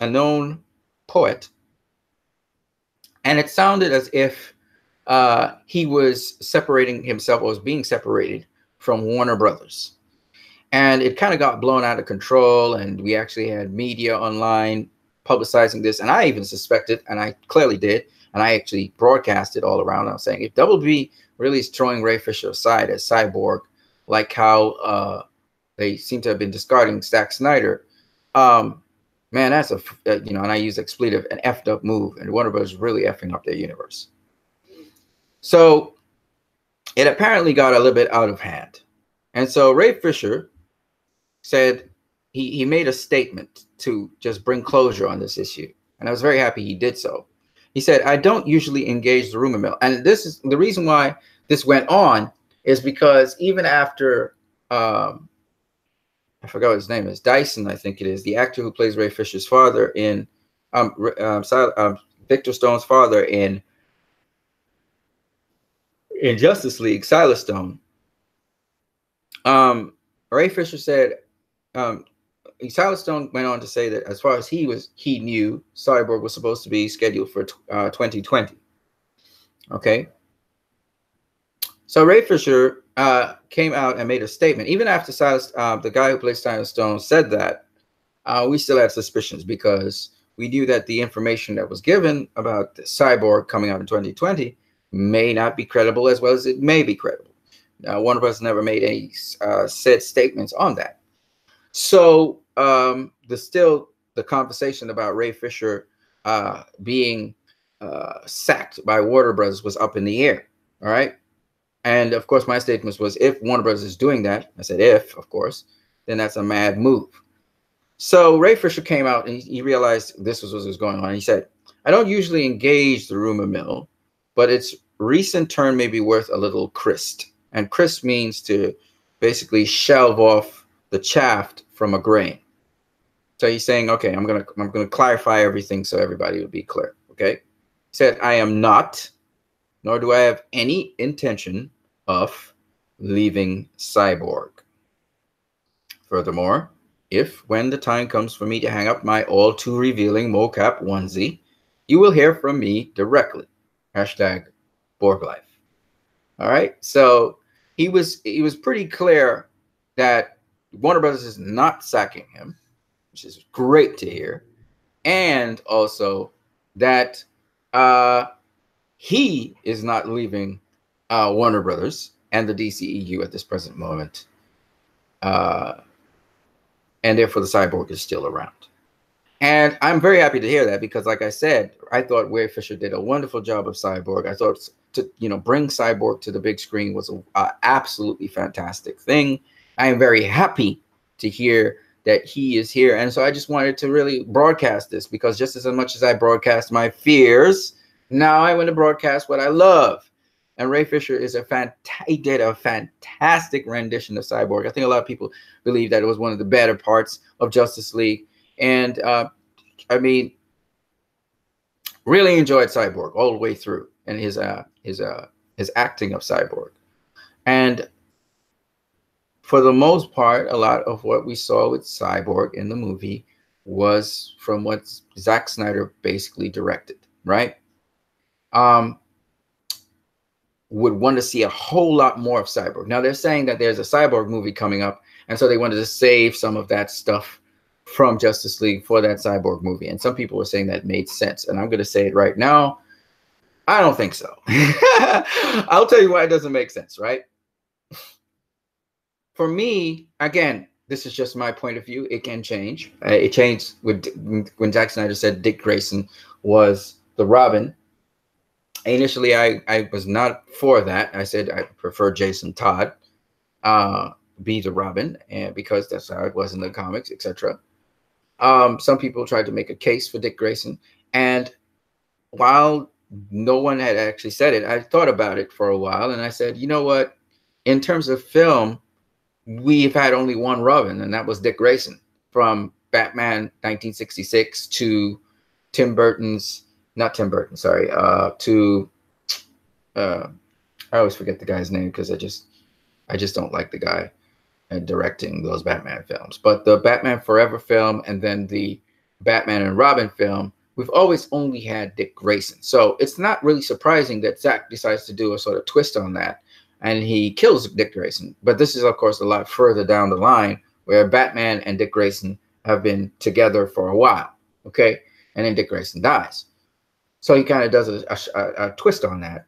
known poet. And it sounded as if he was separating himself, or was being separated from Warner Brothers. And it kind of got blown out of control. And we actually had media online publicizing this. And I even suspected, and I clearly did, and I actually broadcast it all around. I was saying, if Double B really is throwing Ray Fisher aside as Cyborg, like how they seem to have been discarding Zack Snyder, man, that's and I use expletive, an effed up move, and Warner Bros. Really effing up their universe. So it apparently got a little bit out of hand. And so Ray Fisher said he made a statement to just bring closure on this issue. And I was very happy he did so. He said, I don't usually engage the rumor mill. And this is the reason why this went on, is because even after, I forgot what his name is, Dyson, I think it is, the actor who plays Ray Fisher's father in, Victor Stone's father in Justice League, Silas Stone. Ray Fisher said, Silas Stone went on to say that as far as he knew, Cyborg was supposed to be scheduled for 2020. Okay. So Ray Fisher came out and made a statement. Even after Silas, the guy who plays Silas Stone, said that, we still had suspicions, because we knew that the information that was given about the Cyborg coming out in 2020 may not be credible, as well as it may be credible. One of us never made any said statements on that. So the conversation about Ray Fisher being sacked by Warner Brothers was up in the air. All right. And of course, my statement was, if Warner Brothers is doing that, I said, if, of course, then that's a mad move. So Ray Fisher came out and he realized this was what was going on. He said, I don't usually engage the rumor mill, but its recent turn may be worth a little grist. And grist means to basically shelve off the chaff from a grain. So he's saying, okay, I'm gonna clarify everything so everybody will be clear. Okay. He said, I am not, nor do I have any intention of leaving Cyborg. Furthermore, if when the time comes for me to hang up my all too revealing mocap onesie, you will hear from me directly. Hashtag Borg Life. All right. So he was pretty clear that Warner Brothers is not sacking him, which is great to hear. And also that he is not leaving Warner Brothers and the DCEU at this present moment. And therefore the Cyborg is still around. And I'm very happy to hear that because, like I said, I thought Ray Fisher did a wonderful job of Cyborg. I thought to bring Cyborg to the big screen was an absolutely fantastic thing. I am very happy to hear that he is here. And so I just wanted to really broadcast this because just as much as I broadcast my fears, now I want to broadcast what I love. And Ray Fisher is he did a fantastic rendition of Cyborg. I think a lot of people believe that it was one of the better parts of Justice League. And I mean, really enjoyed Cyborg all the way through, and his acting of Cyborg. And for the most part, a lot of what we saw with Cyborg in the movie was from what Zack Snyder basically directed, right? Would want to see a whole lot more of Cyborg. Now they're saying that there's a Cyborg movie coming up, and so they wanted to save some of that stuff from Justice League for that Cyborg movie. And some people were saying that made sense. And I'm going to say it right now. I don't think so. I'll tell you why it doesn't make sense, right? For me, again, this is just my point of view. It can change. It changed when Zack Snyder said Dick Grayson was the Robin. Initially, I was not for that. I said I prefer Jason Todd be the Robin, and because that's how it was in the comics, etc. Some people tried to make a case for Dick Grayson, and while no one had actually said it, I thought about it for a while, and I said, you know what? In terms of film, we've had only one Robin, and that was Dick Grayson, from Batman 1966 to Tim Burton's, not Tim Burton, sorry, to I always forget the guy's name because I just don't like the guy directing those Batman films. But the Batman Forever film and then the Batman and Robin film, we've always only had Dick Grayson. So it's not really surprising that Zack decides to do a sort of twist on that and he kills Dick Grayson. But this is, of course, a lot further down the line where Batman and Dick Grayson have been together for a while, okay? And then Dick Grayson dies. So he kind of does a twist on that.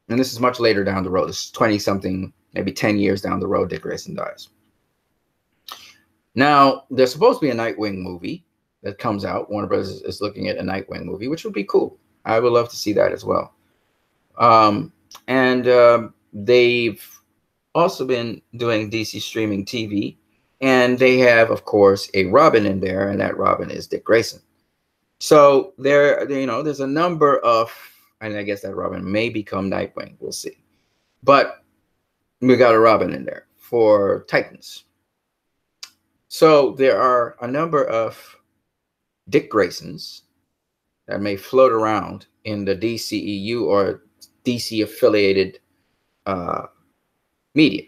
And this is much later down the road. This is 20-something, maybe 10 years down the road, Dick Grayson dies. Now, there's supposed to be a Nightwing movie that comes out. Warner Bros. Is looking at a Nightwing movie, which would be cool. I would love to see that as well. They've also been doing DC streaming TV. And they have, of course, a Robin in there, and that Robin is Dick Grayson. So there's a number of, and I guess that Robin may become Nightwing. We'll see. But we got a Robin in there for Titans. So there are a number of Dick Graysons that may float around in the DCEU or DC affiliated media.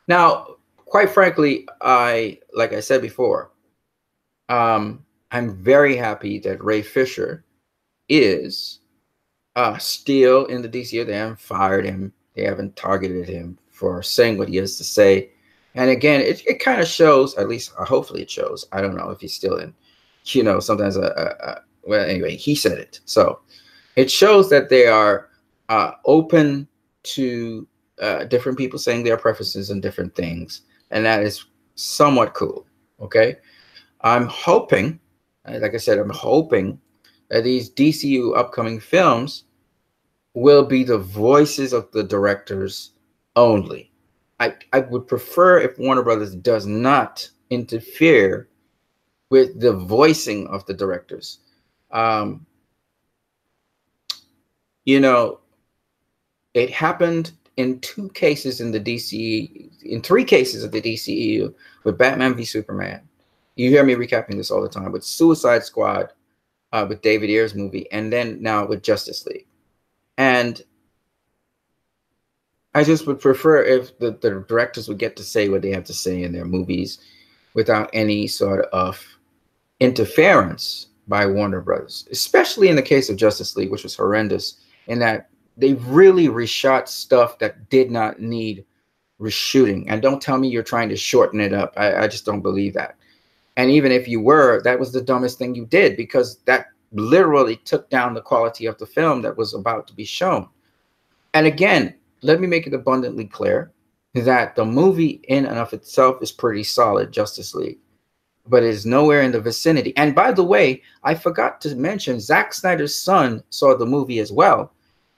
Now, quite frankly, like I said before, I'm very happy that Ray Fisher is still in the DCU. They haven't fired him. They haven't targeted him for saying what he has to say. And again, it kind of shows, at least hopefully it shows. I don't know if he's still in, sometimes, well, anyway, he said it. So it shows that they are open to different people saying their preferences and different things. And that is somewhat cool. Okay. I'm hoping, like I said, I'm hoping that these DCU upcoming films will be the voices of the directors only. I would prefer if Warner Brothers does not interfere with the voicing of the directors. Um, you know, it happened in two cases in the DC, in three cases of the DCEU with Batman v Superman. You hear me recapping this all the time with Suicide Squad, with David Ayer's movie, and then now with Justice League. And I just would prefer if the directors would get to say what they have to say in their movies without any sort of interference by Warner Brothers, especially in the case of Justice League, which was horrendous in that they really reshot stuff that did not need reshooting. And don't tell me you're trying to shorten it up. I just don't believe that. And even if you were, that was the dumbest thing you did, because that literally took down the quality of the film that was about to be shown. And again, let me make it abundantly clear that the movie in and of itself is pretty solid, Justice League, but it is nowhere in the vicinity. And by the way, I forgot to mention Zack Snyder's son saw the movie as well.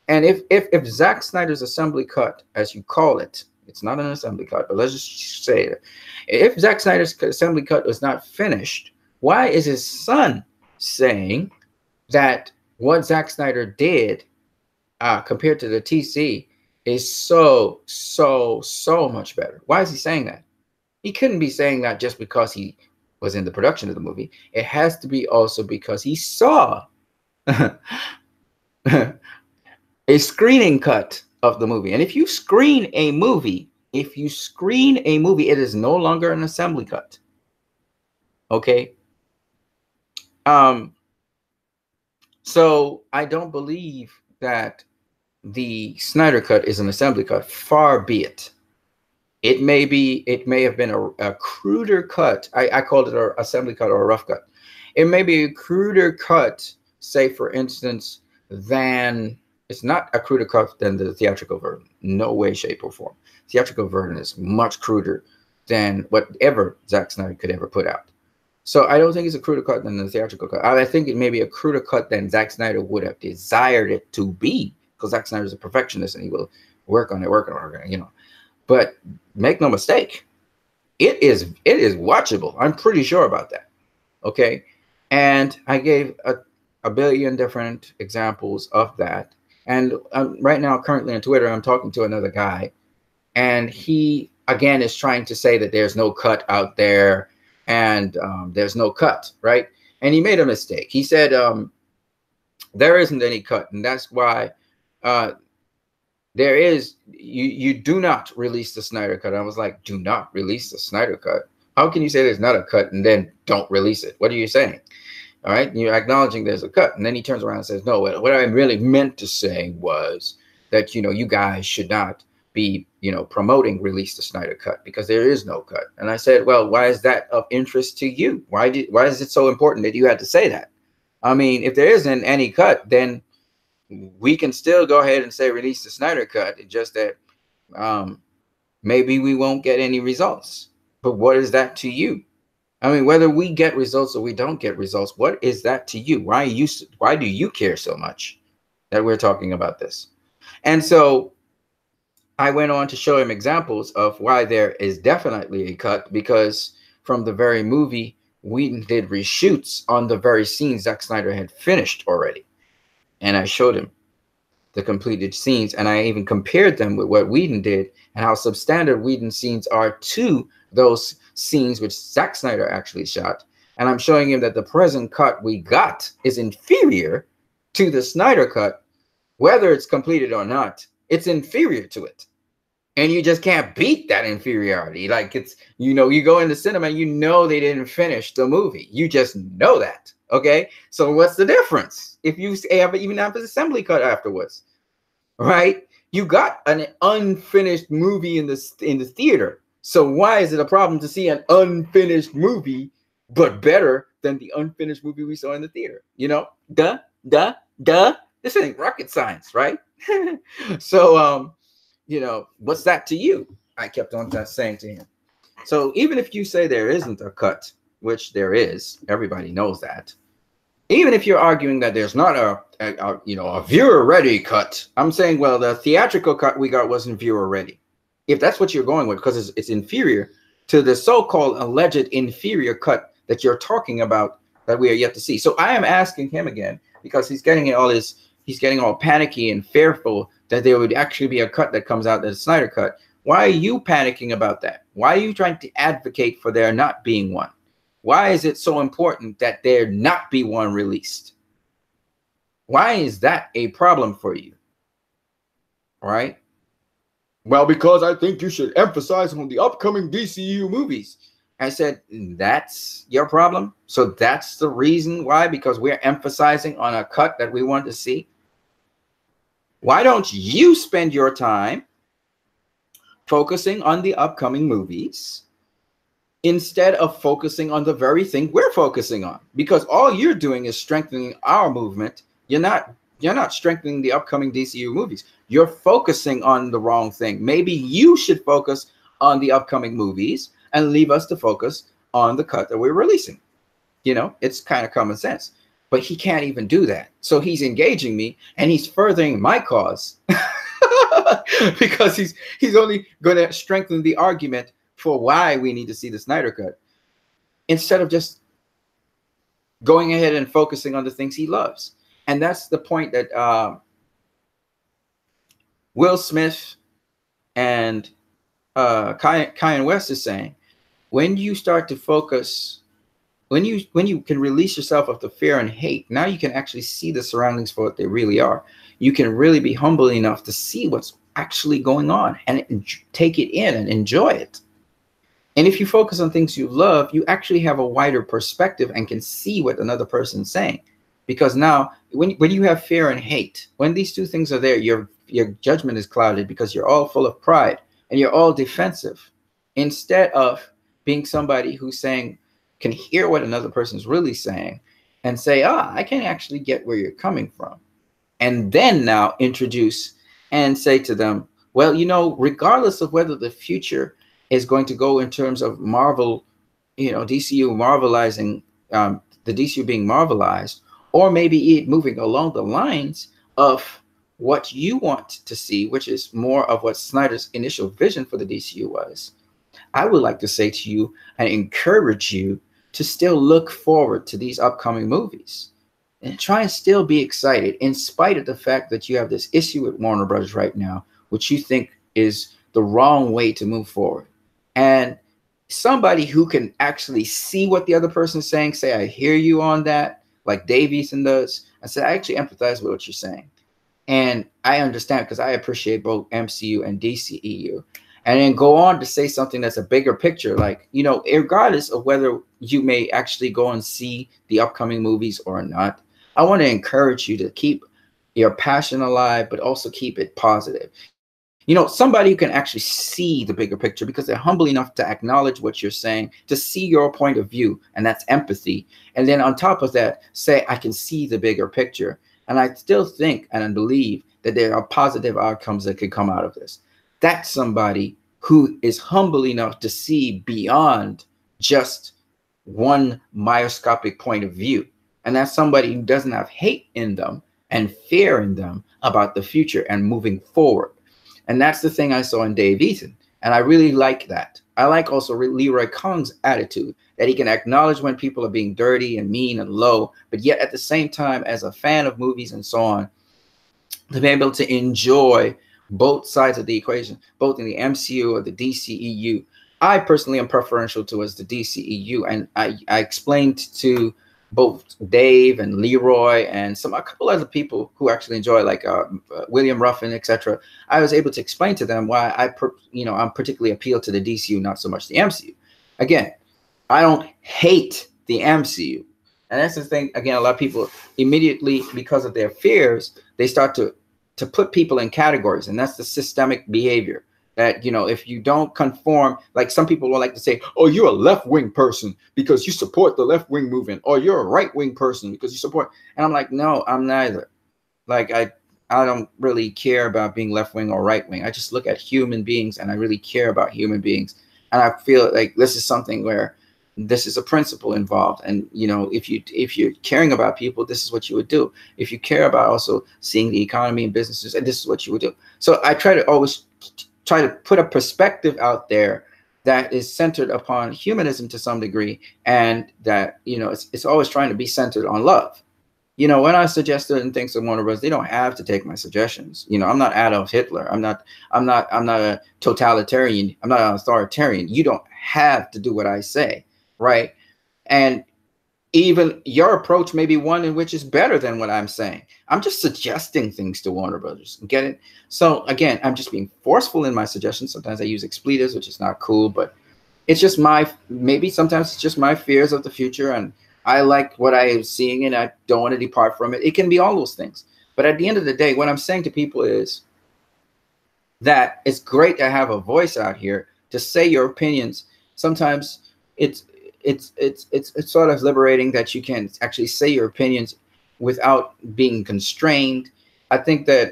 And if Zack Snyder's assembly cut, as you call it, it's not an assembly cut, but let's just say it. If Zack Snyder's assembly cut was not finished, why is his son saying that what Zack Snyder did compared to the TC is so much better? Why is he saying that? He couldn't be saying that just because he was in the production of the movie. It has to be also because he saw a screening cut of the movie. And if you screen a movie, it is no longer an assembly cut. Okay. So I don't believe that the Snyder cut is an assembly cut. Far be it. It may have been a cruder cut. I called it an assembly cut or a rough cut. It may be a cruder cut, say for instance, than it's not a cruder cut than the theatrical version. No way, shape, or form. Theatrical version is much cruder than whatever Zack Snyder could ever put out. So I don't think it's a cruder cut than the theatrical cut. I think it may be a cruder cut than Zack Snyder would have desired it to be, because Zack Snyder is a perfectionist and he will work on it, you know. But make no mistake, it is watchable. I'm pretty sure about that. Okay, and I gave a billion different examples of that. And right now, currently on Twitter, I'm talking to another guy, and he again is trying to say that there's no cut out there, and there's no cut, right? And he made a mistake. He said there isn't any cut, and that's why there is. You do not release the Snyder cut. I was like, do not release the Snyder cut. How can you say there's not a cut and then don't release it? What are you saying? All right, you're acknowledging there's a cut, and then he turns around and says, no, what I really meant to say was that, you know, you guys should not be, you know, promoting release the Snyder cut because there is no cut. And I said, well, why is that of interest to you? Why is it so important that you had to say that? I mean, if there isn't any cut, then we can still go ahead and say release the Snyder cut. It's just that maybe we won't get any results. But what is that to you? I mean, whether we get results or we don't get results, what is that to you? Why do you care so much that we're talking about this? And so I went on to show him examples of why there is definitely a cut, because from the very movie, Whedon did reshoots on the very scenes Zack Snyder had finished already. And I showed him the completed scenes, and I even compared them with what Whedon did and how substandard Whedon's scenes are to those scenes which Zack Snyder actually shot. And I'm showing him that the present cut we got is inferior to the Snyder cut. Whether it's completed or not, it's inferior to it. And you just can't beat that inferiority. Like, it's, you know, you go in the cinema, you know they didn't finish the movie. You just know that. Okay? So what's the difference if you even have an assembly cut afterwards? Right? You got an unfinished movie in the theater. So why is it a problem to see an unfinished movie, but better than the unfinished movie we saw in the theater? You know, duh. This ain't rocket science, right? So, you know, what's that to you? I kept on saying to him. So even if you say there isn't a cut, which there is, everybody knows that. Even if you're arguing that there's not a viewer ready cut, I'm saying, well, the theatrical cut we got wasn't viewer ready. If that's what you're going with, because it's inferior to the so-called alleged inferior cut that you're talking about that we are yet to see. So I am asking him again, because he's getting all panicky and fearful that there would actually be a cut that comes out, that Snyder cut. Why are you panicking about that? Why are you trying to advocate for there not being one? Why is it so important that there not be one released? Why is that a problem for you? All right. Well, because I think you should emphasize on the upcoming DCU movies. I said, that's your problem? So that's the reason why? Because we're emphasizing on a cut that we want to see? Why don't you spend your time focusing on the upcoming movies instead of focusing on the very thing we're focusing on? Because all you're doing is strengthening our movement. You're not strengthening the upcoming DCU movies. You're focusing on the wrong thing. Maybe you should focus on the upcoming movies and leave us to focus on the cut that we're releasing. You know, it's kind of common sense. But he can't even do that. So he's engaging me and he's furthering my cause because he's only going to strengthen the argument for why we need to see the Snyder cut instead of just going ahead and focusing on the things he loves. And that's the point that Will Smith and Kanye West is saying. When you start to focus, when you can release yourself of the fear and hate, now you can actually see the surroundings for what they really are. You can really be humble enough to see what's actually going on and take it in and enjoy it. And if you focus on things you love, you actually have a wider perspective and can see what another person's saying. Because now, when you have fear and hate, when these two things are there, your judgment is clouded because you're all full of pride and you're all defensive. Instead of being somebody who's saying, can hear what another person's really saying and say, I can actually get where you're coming from. And then now introduce and say to them, well, you know, regardless of whether the future is going to go in terms of Marvel, you know, DCU marvelizing, the DCU being marvelized, or maybe it moving along the lines of what you want to see, which is more of what Snyder's initial vision for the DCU was. I would like to say to you and encourage you to still look forward to these upcoming movies and try and still be excited in spite of the fact that you have this issue with Warner Brothers right now, which you think is the wrong way to move forward. And somebody who can actually see what the other person is saying, say, I hear you on that, like Dave Eason does. I said, I actually empathize with what you're saying. And I understand because I appreciate both MCU and DCEU. And then go on to say something that's a bigger picture, like, you know, regardless of whether you may actually go and see the upcoming movies or not, I want to encourage you to keep your passion alive, but also keep it positive. You know, somebody who can actually see the bigger picture because they're humble enough to acknowledge what you're saying, to see your point of view, and that's empathy. And then on top of that, say, I can see the bigger picture. And I still think and I believe that there are positive outcomes that could come out of this. That's somebody who is humble enough to see beyond just one myopic point of view. And that's somebody who doesn't have hate in them and fear in them about the future and moving forward. And that's the thing I saw in Dave Eason. And I really like that. I like also Leroy Kong's attitude that he can acknowledge when people are being dirty and mean and low, but yet at the same time, as a fan of movies and so on, to be able to enjoy both sides of the equation, both in the MCU or the DCEU. I personally am preferential towards the DCEU, and I explained to both Dave and Leroy and a couple other people who actually enjoy, like William Ruffin, etc. I was able to explain to them why I'm particularly appealed to the DCU, not so much the MCU. Again, I don't hate the MCU, and that's the thing. Again, a lot of people immediately, because of their fears, they start to put people in categories, and that's the systemic behavior that, you know, if you don't conform, like some people will like to say, oh, you're a left-wing person because you support the left-wing movement, or you're a right-wing person because you support, and I'm like, no, I'm neither. Like, I don't really care about being left-wing or right-wing. I just look at human beings and I really care about human beings. And I feel like this is something where this is a principle involved. And you know, if you're caring about people, this is what you would do. If you care about also seeing the economy and businesses, and this is what you would do. So I try to always try to put a perspective out there that is centered upon humanism to some degree, and that, you know, it's always trying to be centered on love. You know, when I suggest certain things to Warner Bros., they don't have to take my suggestions. You know, I'm not Adolf Hitler. I'm not a totalitarian. I'm not an authoritarian. You don't have to do what I say, right? And even your approach may be one in which is better than what I'm saying. I'm just suggesting things to Warner Brothers. Get it? So again, I'm just being forceful in my suggestions. Sometimes I use expletives, which is not cool, but it's just maybe sometimes it's just my fears of the future, and I like what I am seeing and I don't want to depart from it. It can be all those things. But at the end of the day, what I'm saying to people is that it's great to have a voice out here to say your opinions. Sometimes it's sort of liberating that you can actually say your opinions without being constrained. I think that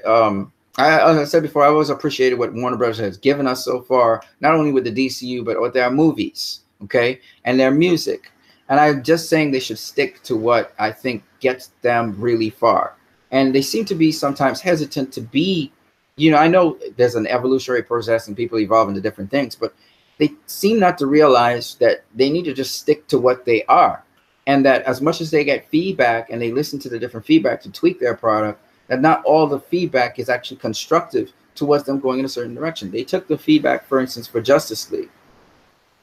as I said before, I always appreciated what Warner Bros. Has given us so far, not only with the DCU, but with their movies, okay, and their music. And I'm just saying they should stick to what I think gets them really far. And they seem to be sometimes hesitant to be, you know, I know there's an evolutionary process and people evolve into different things, but they seem not to realize that they need to just stick to what they are. And that as much as they get feedback and they listen to the different feedback to tweak their product, that not all the feedback is actually constructive towards them going in a certain direction. They took the feedback, for instance, for Justice League,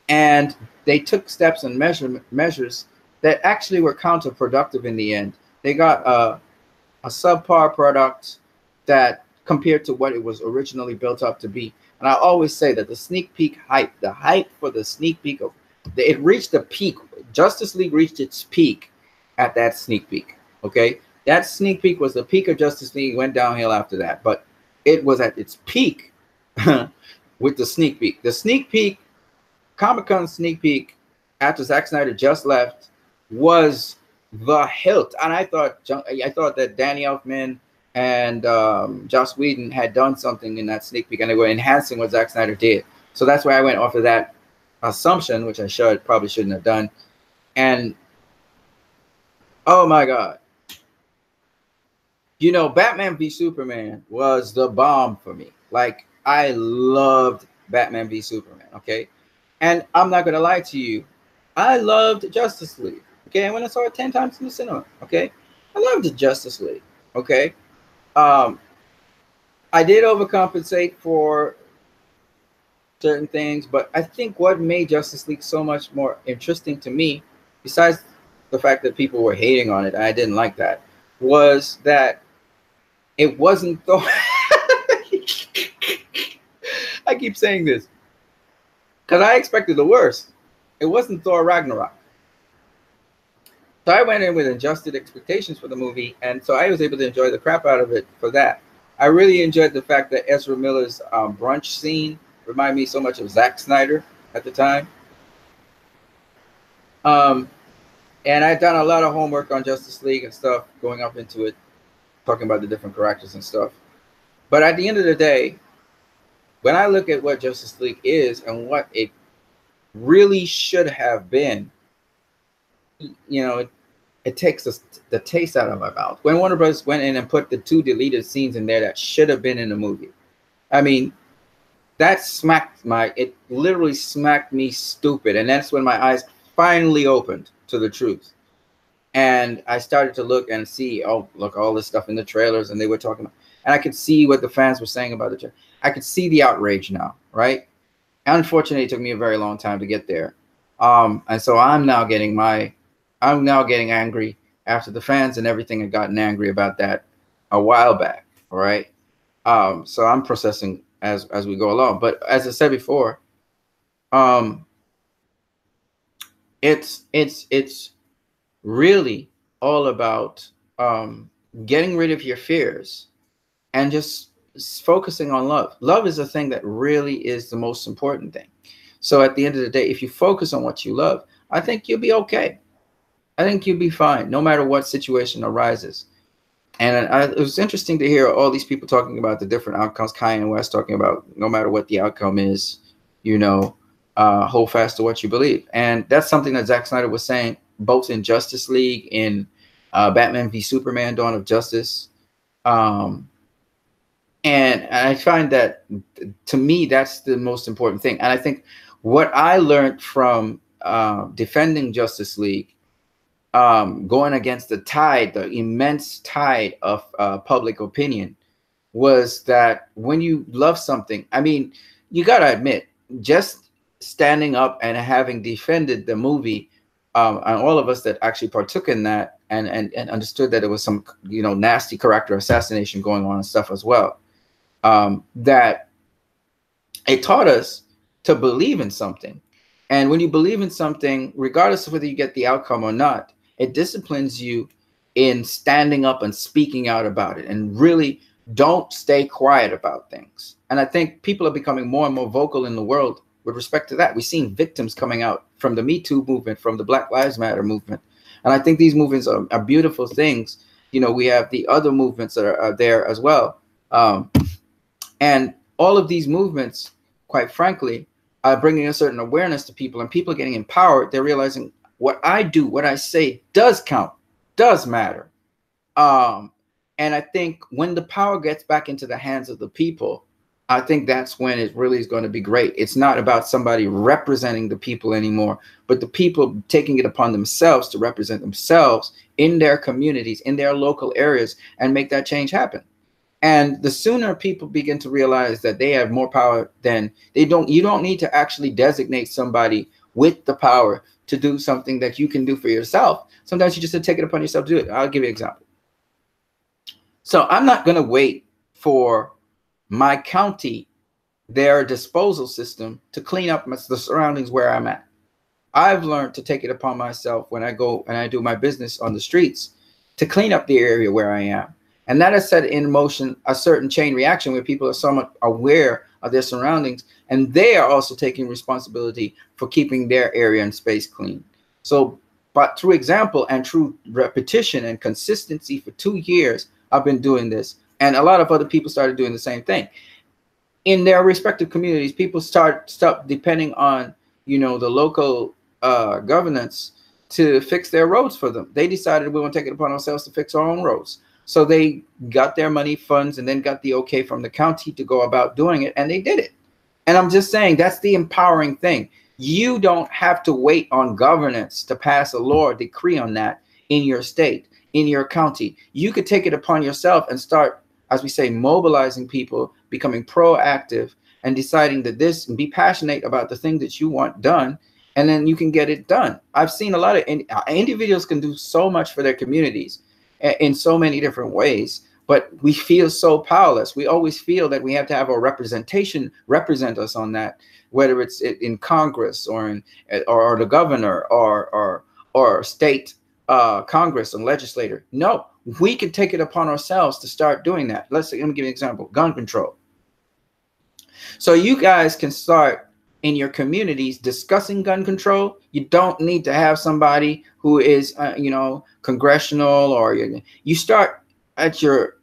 and they took steps and measures that actually were counterproductive in the end. They got a subpar product that compared to what it was originally built up to be. And I always say that the sneak peek hype, the hype for the sneak peek, it reached the peak. Justice League reached its peak at that sneak peek, okay? That sneak peek was the peak of Justice League, went downhill after that. But it was at its peak with the sneak peek. The sneak peek, Comic-Con sneak peek after Zack Snyder just left was the hilt. And I thought that Danny Elfman and Joss Whedon had done something in that sneak peek, and they were enhancing what Zack Snyder did. So that's why I went off of that assumption, which I probably shouldn't have done. And oh my God, you know, Batman v Superman was the bomb for me. Like, I loved Batman v Superman, okay? And I'm not gonna lie to you, I loved Justice League, okay? And when I saw it 10 times in the cinema, okay? I loved the Justice League, okay? I did overcompensate for certain things, but I think what made Justice League so much more interesting to me, besides the fact that people were hating on it, and I didn't like that, was that it wasn't Thor. I keep saying this because I expected the worst. It wasn't Thor Ragnarok. So I went in with adjusted expectations for the movie, and so I was able to enjoy the crap out of it for that. I really enjoyed the fact that Ezra Miller's brunch scene reminded me so much of Zack Snyder at the time. And I'd done a lot of homework on Justice League and stuff going up into it, talking about the different characters and stuff. But at the end of the day, when I look at what Justice League is and what it really should have been, you know, it takes the taste out of my mouth. When Warner Bros. Went in and put the 2 deleted scenes in there that should have been in the movie, I mean, that it literally smacked me stupid. And that's when my eyes finally opened to the truth. And I started to look and see, oh, look, all this stuff in the trailers, and they were talking about, and I could see what the fans were saying about the trailer. I could see the outrage now, right? Unfortunately, it took me a very long time to get there. And so I'm now getting angry after the fans and everything had gotten angry about that a while back, all right? So I'm processing as we go along. But as I said before, it's really all about getting rid of your fears and just focusing on love. Love is the thing that really is the most important thing. So at the end of the day, if you focus on what you love, I think you'll be okay. I think you'll be fine, no matter what situation arises. And it was interesting to hear all these people talking about the different outcomes. Kanye West talking about no matter what the outcome is, you know, hold fast to what you believe. And that's something that Zack Snyder was saying both in Justice League, in Batman v Superman, Dawn of Justice. And I find that, to me, that's the most important thing. And I think what I learned from defending Justice League, going against the tide, the immense tide of public opinion, was that when you love something, I mean, you got to admit, just standing up and having defended the movie, and all of us that actually partook in that and understood that it was some, you know, nasty character assassination going on and stuff as well, that it taught us to believe in something. And when you believe in something, regardless of whether you get the outcome or not, it disciplines you in standing up and speaking out about it, and really don't stay quiet about things. And I think people are becoming more and more vocal in the world with respect to that. We've seen victims coming out from the Me Too movement, from the Black Lives Matter movement. And I think these movements are beautiful things. You know, we have the other movements that are there as well. And all of these movements, quite frankly, are bringing a certain awareness to people, and people are getting empowered. They're realizing what I do, what I say does count, does matter. And I think when the power gets back into the hands of the people, I think that's when it really is going to be great. It's not about somebody representing the people anymore, but the people taking it upon themselves to represent themselves in their communities, in their local areas, and make that change happen. And the sooner people begin to realize that they have more power than you don't need to actually designate somebody with the power to do something that you can do for yourself. Sometimes you just have to take it upon yourself to do it. I'll give you an example. So I'm not going to wait for my county, their disposal system, to clean up the surroundings where I'm at. I've learned to take it upon myself when I go and I do my business on the streets to clean up the area where I am. And that has set in motion a certain chain reaction where people are somewhat aware of their surroundings, and they are also taking responsibility for keeping their area and space clean. So, but through example and through repetition and consistency for 2 years, I've been doing this. And a lot of other people started doing the same thing. In their respective communities, people stop depending on, you know, the local governance to fix their roads for them. They decided we want to take it upon ourselves to fix our own roads. So they got their money, funds, and then got the okay from the county to go about doing it, and they did it. And I'm just saying, that's the empowering thing. You don't have to wait on governance to pass a law or decree on that in your state, in your county. You could take it upon yourself and start, as we say, mobilizing people, becoming proactive, and deciding that this, and be passionate about the thing that you want done, and then you can get it done. I've seen a lot of individuals can do so much for their communities in so many different ways, but we feel so powerless. We always feel that we have to have a representation represent us on that, whether it's in Congress or in or the governor or state Congress and legislator. No, we can take it upon ourselves to start doing that. Let me give you an example: gun control. So you guys can start in your communities discussing gun control. You don't need to have somebody who is, you know, congressional, or you start at your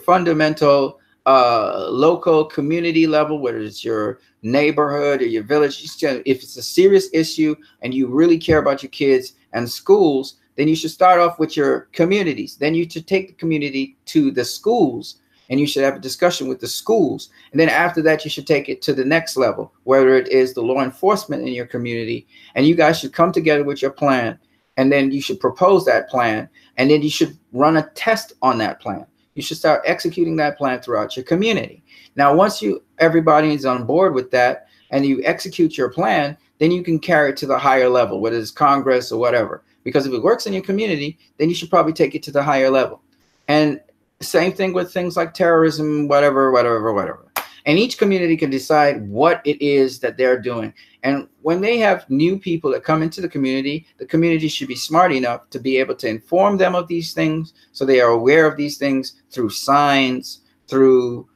fundamental local community level, whether it's your neighborhood or your village. If it's a serious issue and you really care about your kids and schools, then you should start off with your communities. Then you should take the community to the schools, and you should have a discussion with the schools. And then after that, you should take it to the next level, whether it is the law enforcement in your community. And you guys should come together with your plan, and then you should propose that plan, and then you should run a test on that plan. You should start executing that plan throughout your community. Now, once everybody is on board with that, and you execute your plan, then you can carry it to the higher level, whether it's Congress or whatever. Because if it works in your community, then you should probably take it to the higher level. And same thing with things like terrorism, whatever. And each community can decide what it is that they're doing. And when they have new people that come into the community should be smart enough to be able to inform them of these things, so they are aware of these things through signs, through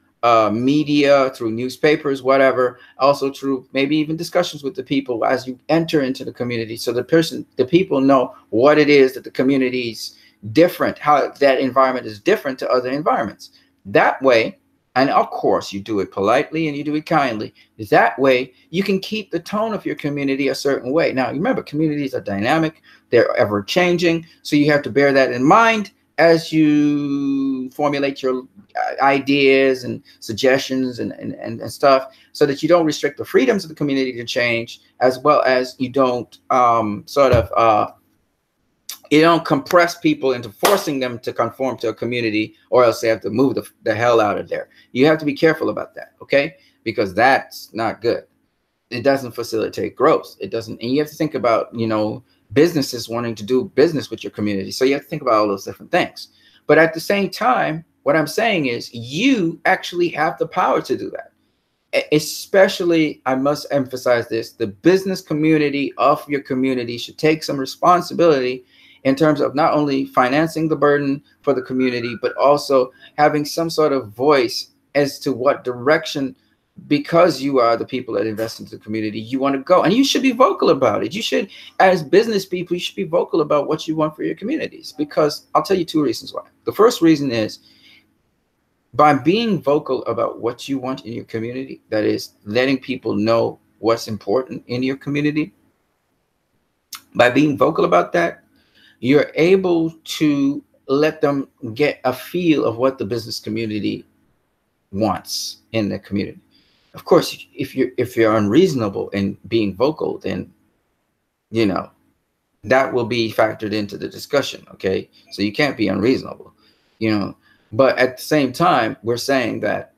media, through newspapers, whatever. Also through maybe even discussions with the people as you enter into the community, so the people know what it is that the community's different, how that environment is different to other environments. That way, And of course, you do it politely and you do it kindly. That way, you can keep the tone of your community a certain way. Now, remember, communities are dynamic, they're ever changing. So you have to bear that in mind as you formulate your ideas and suggestions and stuff, so that you don't restrict the freedoms of the community to change, as well as you don't you don't compress people into forcing them to conform to a community, or else they have to move the hell out of there. You have to be careful about that, okay? Because that's not good. It doesn't facilitate growth. It doesn't, and you have to think about, you know, businesses wanting to do business with your community. So you have to think about all those different things. But at the same time, what I'm saying is you actually have the power to do that. Especially, I must emphasize this, the business community of your community should take some responsibility in terms of not only financing the burden for the community, but also having some sort of voice as to what direction, because you are the people that invest into the community, you want to go. And you should be vocal about it. You should, as business people, you should be vocal about what you want for your communities, because I'll tell you two reasons why. The first reason is, by being vocal about what you want in your community, that is letting people know what's important in your community, by being vocal about that, you're able to let them get a feel of what the business community wants in the community. Of course, if you're unreasonable in being vocal, then, you know, that will be factored into the discussion. Okay, so you can't be unreasonable, you know. But at the same time, we're saying that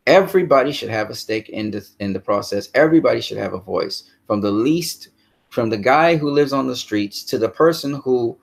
everybody should have a stake in the process. Everybody should have a voice, from the guy who lives on the streets to the person who,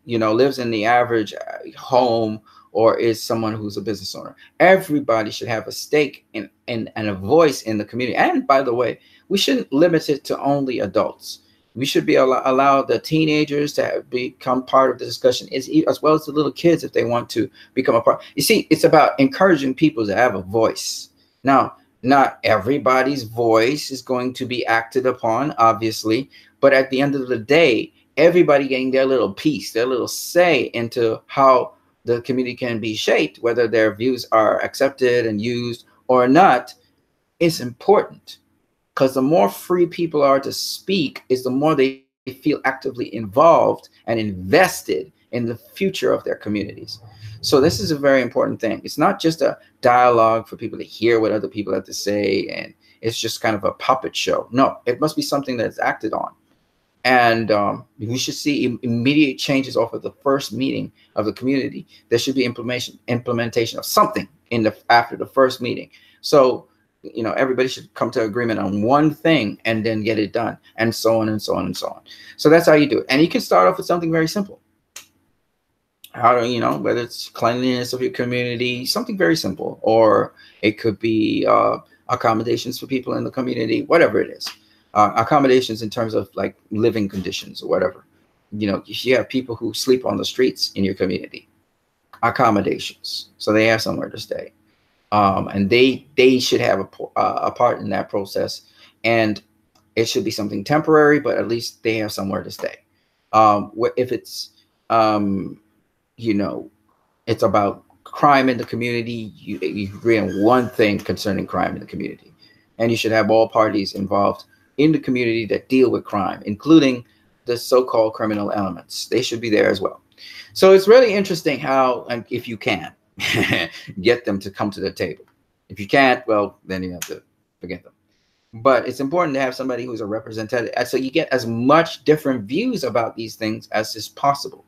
you know, lives in the average home, or is someone who's a business owner. Everybody should have a stake in and a voice in the community. And by the way, we shouldn't limit it to only adults. We should be allow the teenagers to become part of the discussion, as well as the little kids, if they want to become a part. You see, it's about encouraging people to have a voice. Now, not everybody's voice is going to be acted upon, obviously, but at the end of the day, everybody getting their little piece, their little say into how the community can be shaped, whether their views are accepted and used or not, is important. Because the more free people are to speak, is the more they feel actively involved and invested in the future of their communities. So this is a very important thing. It's not just a dialogue for people to hear what other people have to say, and it's just kind of a puppet show. No, it must be something that's acted on. And we should see immediate changes off of the first meeting of the community. There should be implementation of something after the first meeting. So, you know, everybody should come to agreement on one thing and then get it done, and so on and so on and so on. So that's how you do it. And you can start off with something very simple. How do you know, whether it's cleanliness of your community, something very simple, or it could be accommodations for people in the community, whatever it is. Accommodations in terms of like living conditions or whatever. You know, if you have people who sleep on the streets in your community, accommodations, so they have somewhere to stay. And they should have a part in that process, and it should be something temporary, but at least they have somewhere to stay. If it's you know, it's about crime in the community, you agree on one thing concerning crime in the community, and you should have all parties involved in the community that deal with crime, including the so-called criminal elements. They should be there as well. So it's really interesting how, if you can, get them to come to the table. If you can't, well, then you have to forget them. But it's important to have somebody who's a representative, so you get as much different views about these things as is possible.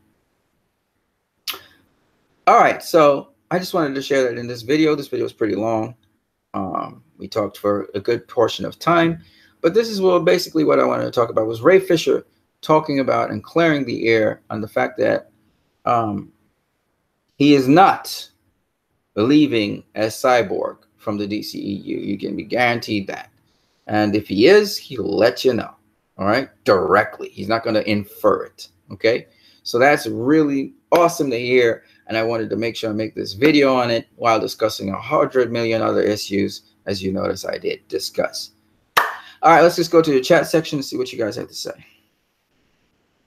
All right, so I just wanted to share that in this video. This video is pretty long. We talked for a good portion of time, but this is basically what I wanted to talk about, was Ray Fisher talking about and clearing the air on the fact that he is not leaving as Cyborg from the DCEU. You can be guaranteed that. And if he is, he'll let you know, all right, directly. He's not going to infer it, okay? So that's really awesome to hear, and I wanted to make sure I make this video on it while discussing 100 million other issues, as you notice I did discuss. All right, let's just go to the chat section and see what you guys have to say.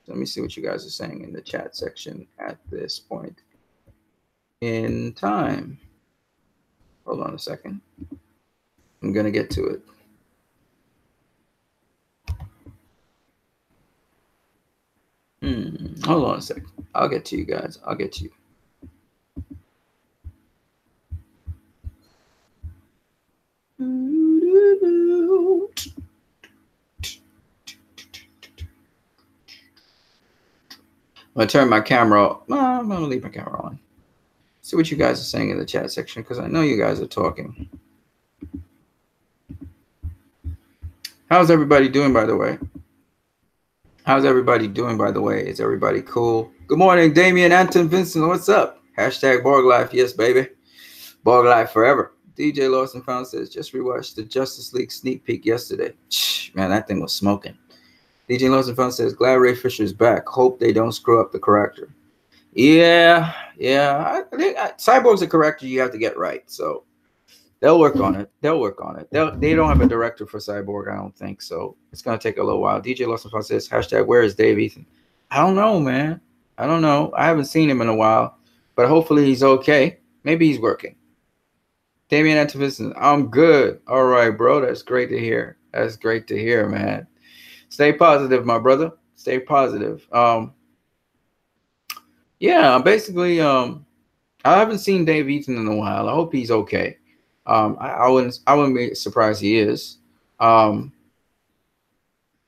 Let me see what you guys are saying in the chat section at this point in time. Hold on a second. I'm going to get to it. Hold on a second. I'll get to you guys. I'll get to you. I'm going to turn my camera off. No, I'm going to leave my camera on. See what you guys are saying in the chat section, because I know you guys are talking. How's everybody doing, by the way? How's everybody doing, by the way? Is everybody cool? Good morning, Damian, Anton, Vincent. What's up? Hashtag Borg Life. Yes, baby. Borg Life forever. DJ Lawson Found says, just rewatched the Justice League sneak peek yesterday. Man, that thing was smoking. DJ Lawson Found says, glad Ray Fisher's back. Hope they don't screw up the corrector. Yeah. Cyborg's a corrector you have to get right. So they'll work on it. They don't have a director for Cyborg, I don't think. So it's going to take a little while. DJ Lawson Found says, hashtag where is Dave Ethan? I don't know, man. I don't know. I haven't seen him in a while. But hopefully he's okay. Maybe he's working. Damian Antivison, I'm good. All right, bro. That's great to hear. That's great to hear, man. Stay positive, my brother. Stay positive. Yeah, basically, I haven't seen Dave Ethan in a while. I hope he's okay. I wouldn't be surprised he is. You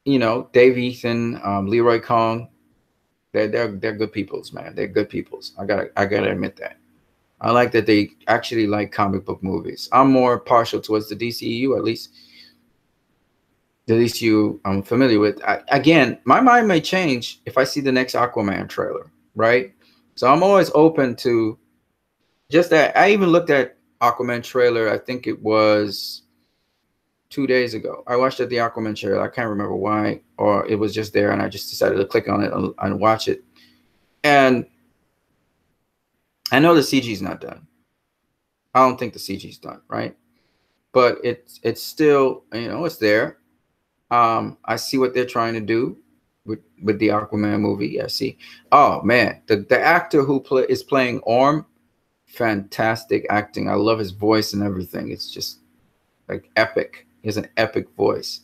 know, Dave Ethan, Leroy Kong, they're good peoples, man. They're good peoples. I gotta admit that. I like that they actually like comic book movies. I'm more partial towards the DCU, at least the DCU I'm familiar with. Again, my mind may change if I see the next Aquaman trailer, right? So I'm always open to just that. I even looked at Aquaman trailer, I think it was 2 days ago. I watched the Aquaman trailer. I can't remember why, or it was just there and I just decided to click on it and watch it. And I know the CG's not done. I don't think the CG's done, right? But it's still, you know, it's there. I see what they're trying to do with the Aquaman movie. I see. Oh man, the actor who is playing Orm, fantastic acting. I love his voice and everything. It's just like epic. He has an epic voice.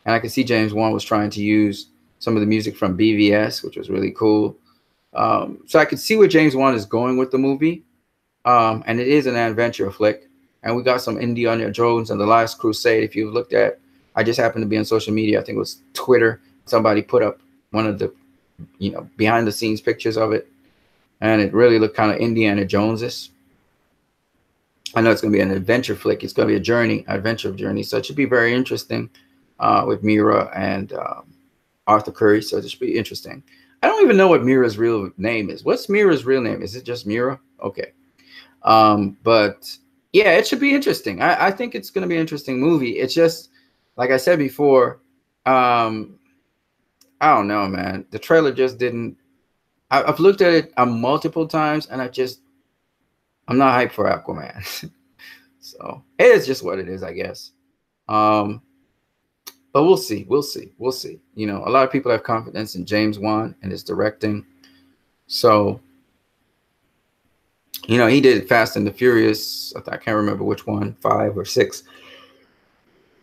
And I can see James Wan was trying to use some of the music from BVS, which was really cool. So I could see where James Wan is going with the movie. And it is an adventure flick. And we got some Indiana Jones and the Last Crusade. If you looked at, I just happened to be on social media. I think it was Twitter. Somebody put up one of the, you know, behind the scenes pictures of it. And it really looked kind of Indiana Jones-ish. I know it's going to be an adventure flick. It's going to be a journey, adventure journey. So it should be very interesting with Mira and Arthur Curry. So it should be interesting. I don't even know what Mira's real name is. What's Mira's real name? Is it just Mira? Okay. But yeah, it should be interesting. I think it's going to be an interesting movie. It's just, like I said before, I don't know, man. The trailer just didn't. I've looked at it multiple times, and I'm not hyped for Aquaman. So it is just what it is, I guess. But we'll see. We'll see. We'll see. You know, a lot of people have confidence in James Wan and his directing. So, you know, he did Fast and the Furious. I can't remember which one, 5 or 6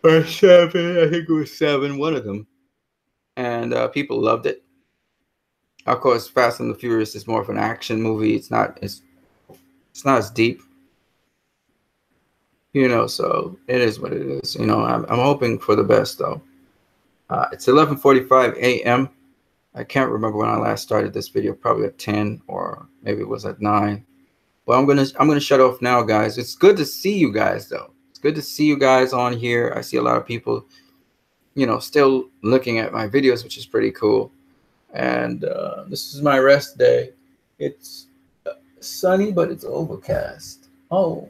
or 7. I think it was 7, one of them. And people loved it. Of course, Fast and the Furious is more of an action movie. It's not as deep. You know, so it is what it is. You know, I'm hoping for the best, though. It's 11:45 a.m. I can't remember when I last started this video. Probably at 10 or maybe it was at 9. Well, I'm gonna shut off now, guys. It's good to see you guys, though. It's good to see you guys on here. I see a lot of people, you know, still looking at my videos, which is pretty cool. And this is my rest day. It's sunny, but it's overcast. Oh,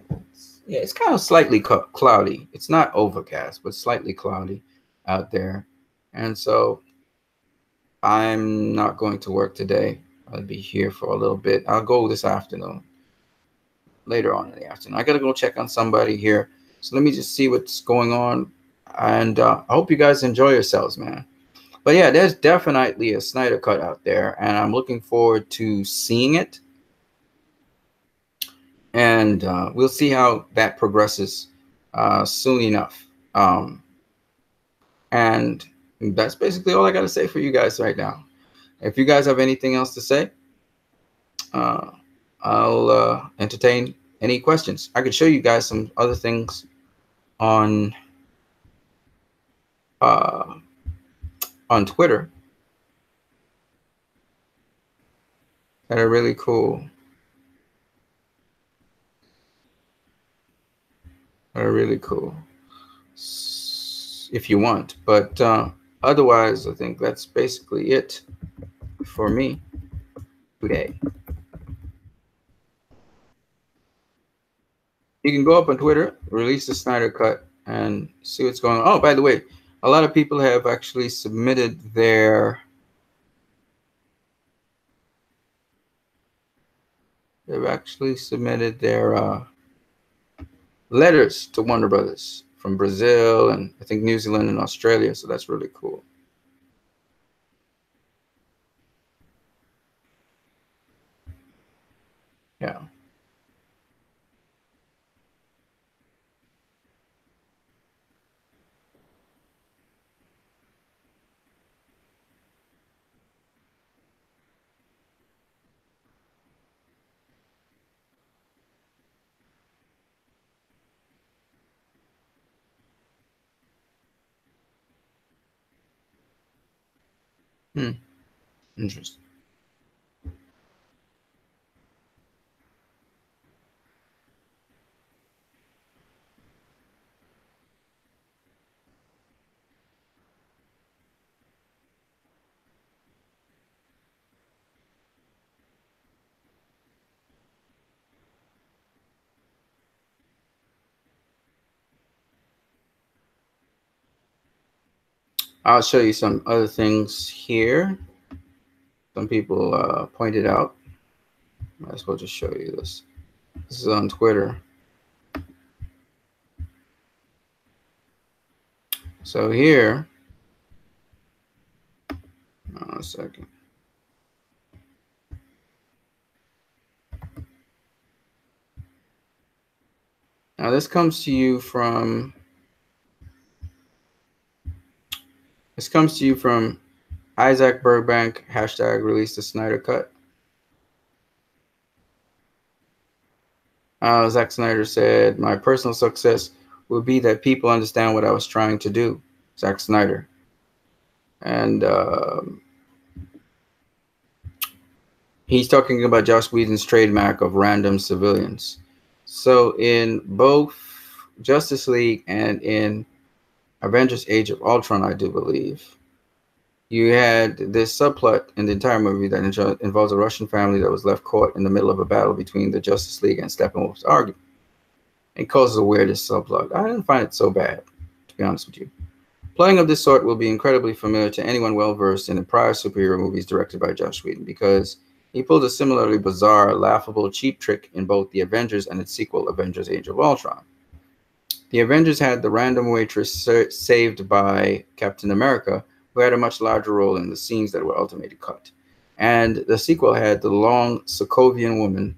yeah, it's kind of slightly cloudy. It's not overcast, but slightly cloudy out there. And so I'm not going to work today. I'll be here for a little bit. I'll go this afternoon, later on in the afternoon. I got to go check on somebody here. So let me just see what's going on. And I hope you guys enjoy yourselves, man. But yeah, there's definitely a Snyder Cut out there, and I'm looking forward to seeing it. and we'll see how that progresses soon enough. And that's basically all I got to say for you guys right now. If you guys have anything else to say, I'll entertain any questions. I could show you guys some other things on Twitter that are really cool. If you want, but otherwise I think that's basically it for me today. You can go up on Twitter, release the Snyder Cut, and see what's going on. Oh, by the way, a lot of people have actually submitted their letters to Warner Brothers from Brazil and I think New Zealand and Australia, so that's really cool. Yeah. Interesting. I'll show you some other things here. Some people pointed out. Might as well just show you this. This is on Twitter. So here, a second. Now this comes to you from Isaac Burbank, hashtag release the Snyder Cut. Zack Snyder said, my personal success will be that people understand what I was trying to do. Zack Snyder. And he's talking about Joss Whedon's trademark of random civilians. So in both Justice League and in Avengers Age of Ultron, I do believe, you had this subplot in the entire movie that involves a Russian family that was left caught in the middle of a battle between the Justice League and Steppenwolf's argument. It causes the weirdest subplot. I didn't find it so bad, to be honest with you. Playing of this sort will be incredibly familiar to anyone well-versed in the prior superhero movies directed by Joss Whedon, because he pulled a similarly bizarre, laughable, cheap trick in both the Avengers and its sequel, Avengers Age of Ultron. The Avengers had the random waitress saved by Captain America, who had a much larger role in the scenes that were ultimately cut. And the sequel had the long Sokovian woman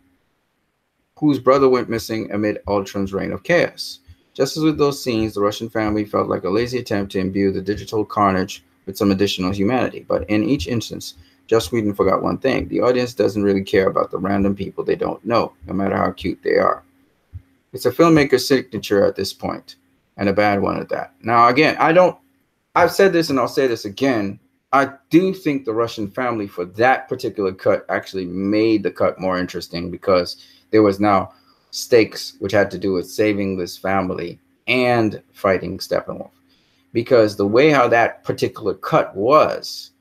whose brother went missing amid Ultron's reign of chaos. Just as with those scenes, the Russian family felt like a lazy attempt to imbue the digital carnage with some additional humanity. But in each instance, Joss Whedon forgot one thing. The audience doesn't really care about the random people they don't know, no matter how cute they are. It's a filmmaker's signature at this point, and a bad one at that. Now, again, I've said this and I'll say this again. I do think the Russian family for that particular cut actually made the cut more interesting, because there was now stakes which had to do with saving this family and fighting Steppenwolf. Because the way how that particular cut was,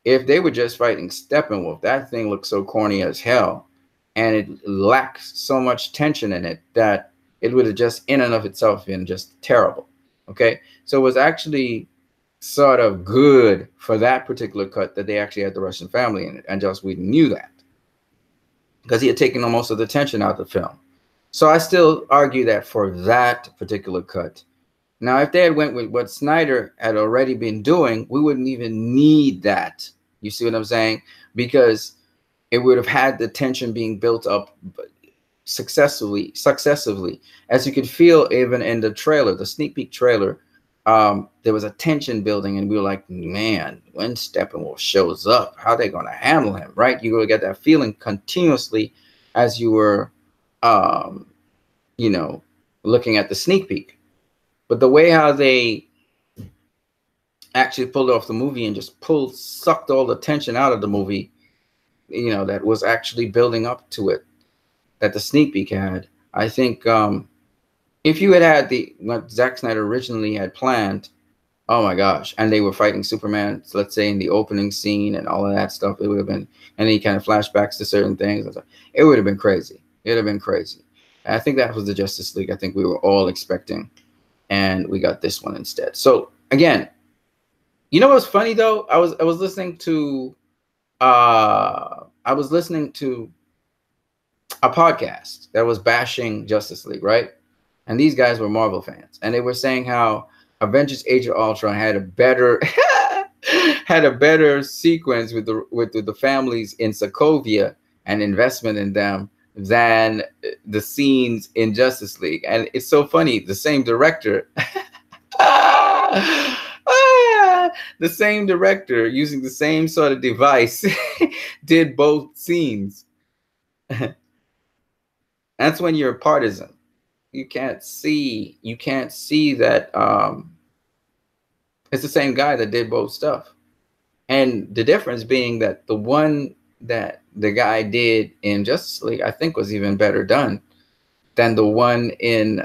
if they were just fighting Steppenwolf, that thing looked so corny as hell, and it lacks so much tension in it that it would have just in and of itself been just terrible. Okay, so it was actually sort of good for that particular cut that they actually had the Russian family in it, and Joss Whedon knew that, because he had taken most of the tension out of the film. So I still argue that for that particular cut. Now, if they had went with what Snyder had already been doing, we wouldn't even need that. You see what I'm saying? Because it would have had the tension being built up successively, as you could feel even in the trailer, the sneak peek trailer. There was a tension building, and we were like, man, when Steppenwolf shows up, how are they going to handle him, right? You will get that feeling continuously as you were, um, you know, looking at the sneak peek. But the way how they actually pulled off the movie and just sucked all the tension out of the movie, that was actually building up to it, that the sneak peek had. I think if you had what Zack Snyder originally had planned, oh my gosh, and they were fighting Superman, let's say in the opening scene and all of that stuff, it would have been any kind of flashbacks to certain things. It would have been crazy. It would have been crazy. And I think that was the Justice League I think we were all expecting, and we got this one instead. So again, you know what's funny though? I was listening to a podcast that was bashing Justice League, right? And these guys were Marvel fans, and they were saying how Avengers: Age of Ultron had a better sequence with the families in Sokovia and investment in them than the scenes in Justice League. And it's so funny, the same director the same director using the same sort of device did both scenes. That's when you're partisan. You can't see that it's the same guy that did both stuff. And the difference being that the one that the guy did in Justice League, I think, was even better done than the one in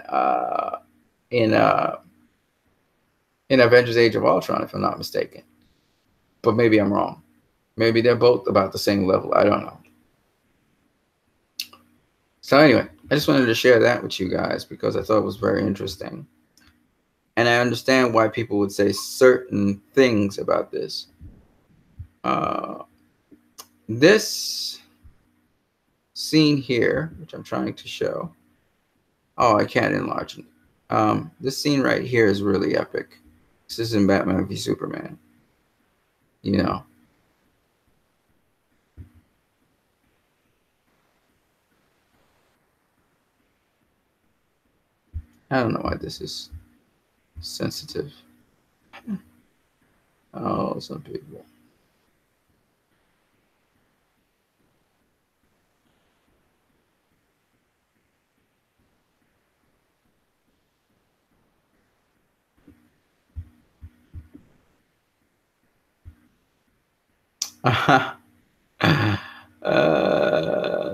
Avengers: Age of Ultron, if I'm not mistaken. But maybe I'm wrong. Maybe they're both about the same level. I don't know. So anyway, I just wanted to share that with you guys because I thought it was very interesting. And I understand why people would say certain things about this. This scene here, which I'm trying to show. Oh, I can't enlarge it. This scene right here is really epic. This is in Batman v Superman. I don't know why this is sensitive. Oh, some people.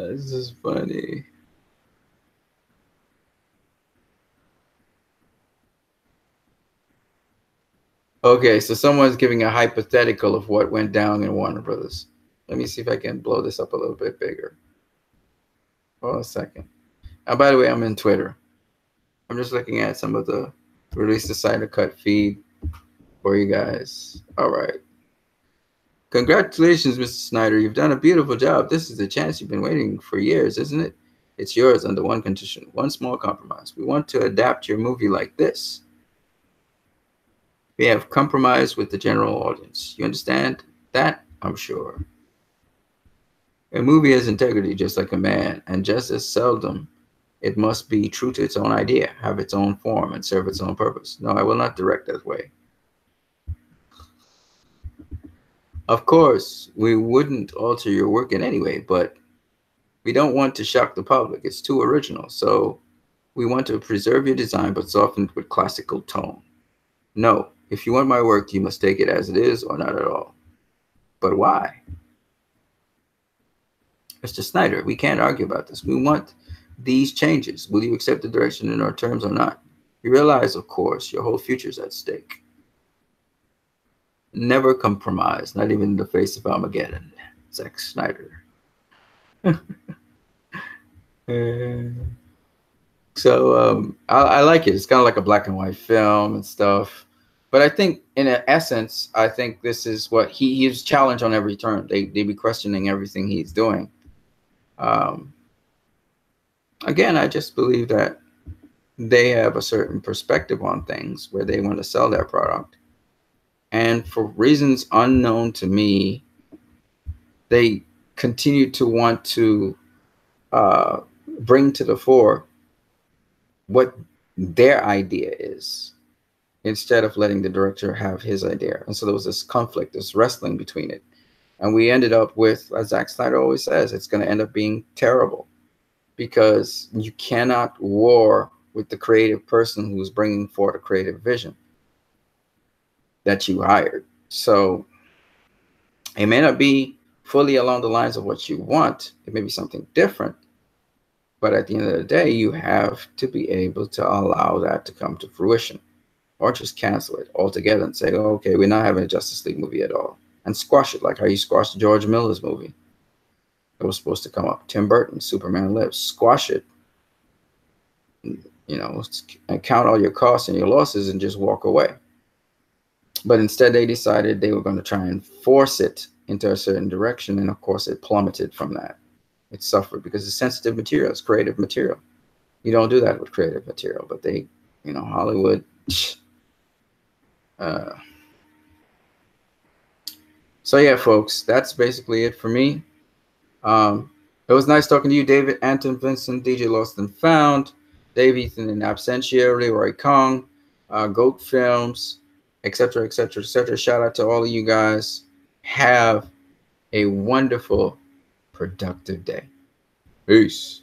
This is funny. Okay, so someone's giving a hypothetical of what went down in Warner Brothers. Let me see if I can blow this up a little bit bigger. Hold a second. By the way, I'm in Twitter. I'm just looking at some of the release the Snyder Cut feed for you guys. All right. Congratulations, Mr. Snyder. You've done a beautiful job. This is the chance you've been waiting for years, isn't it? It's yours under one condition, one small compromise. We want to adapt your movie like this. We have compromised with the general audience. You understand that? I'm sure. A movie has integrity just like a man, and just as seldom, it must be true to its own idea, have its own form, and serve its own purpose. No, I will not direct that way. Of course, we wouldn't alter your work in any way, but we don't want to shock the public. It's too original. So we want to preserve your design, but soften it with classical tone. No, if you want my work, you must take it as it is or not at all. But why? Mr. Snyder, we can't argue about this. We want these changes. Will you accept the direction in our terms or not? You realize, of course, your whole future is at stake. Never compromise, not even in the face of Armageddon. Zack Snyder. So I like it. It's kind of like a black and white film and stuff. But I think, in essence, I think this is what he's challenged on every turn. They be questioning everything he's doing. Again, I just believe that they have a certain perspective on things where they want to sell their product. And for reasons unknown to me, they continue to want to bring to the fore what their idea is, instead of letting the director have his idea. And so there was this conflict, this wrestling between it. And we ended up with, as Zack Snyder always says, it's going to end up being terrible, because you cannot war with the creative person who's bringing forth a creative vision that you hired. So it may not be fully along the lines of what you want. It may be something different. But at the end of the day, you have to be able to allow that to come to fruition, or just cancel it altogether and say, oh, okay, we're not having a Justice League movie at all, and squash it like how you squashed George Miller's movie. It was supposed to come up. Tim Burton, Superman Lives. Squash it. You know, count all your costs and your losses and just walk away. But instead, they decided they were going to try and force it into a certain direction. And of course, it plummeted from that. It suffered because it's sensitive material. It's creative material. You don't do that with creative material. But they, you know, Hollywood. So yeah, folks, that's basically it for me. It was nice talking to you, David, Anton, Vincent, DJ Lost and Found, Dave Ethan in Absentia, Leroy Kong, Goat Films, etc., etc., etc. Shout out to all of you guys. Have a wonderful, productive day. Peace.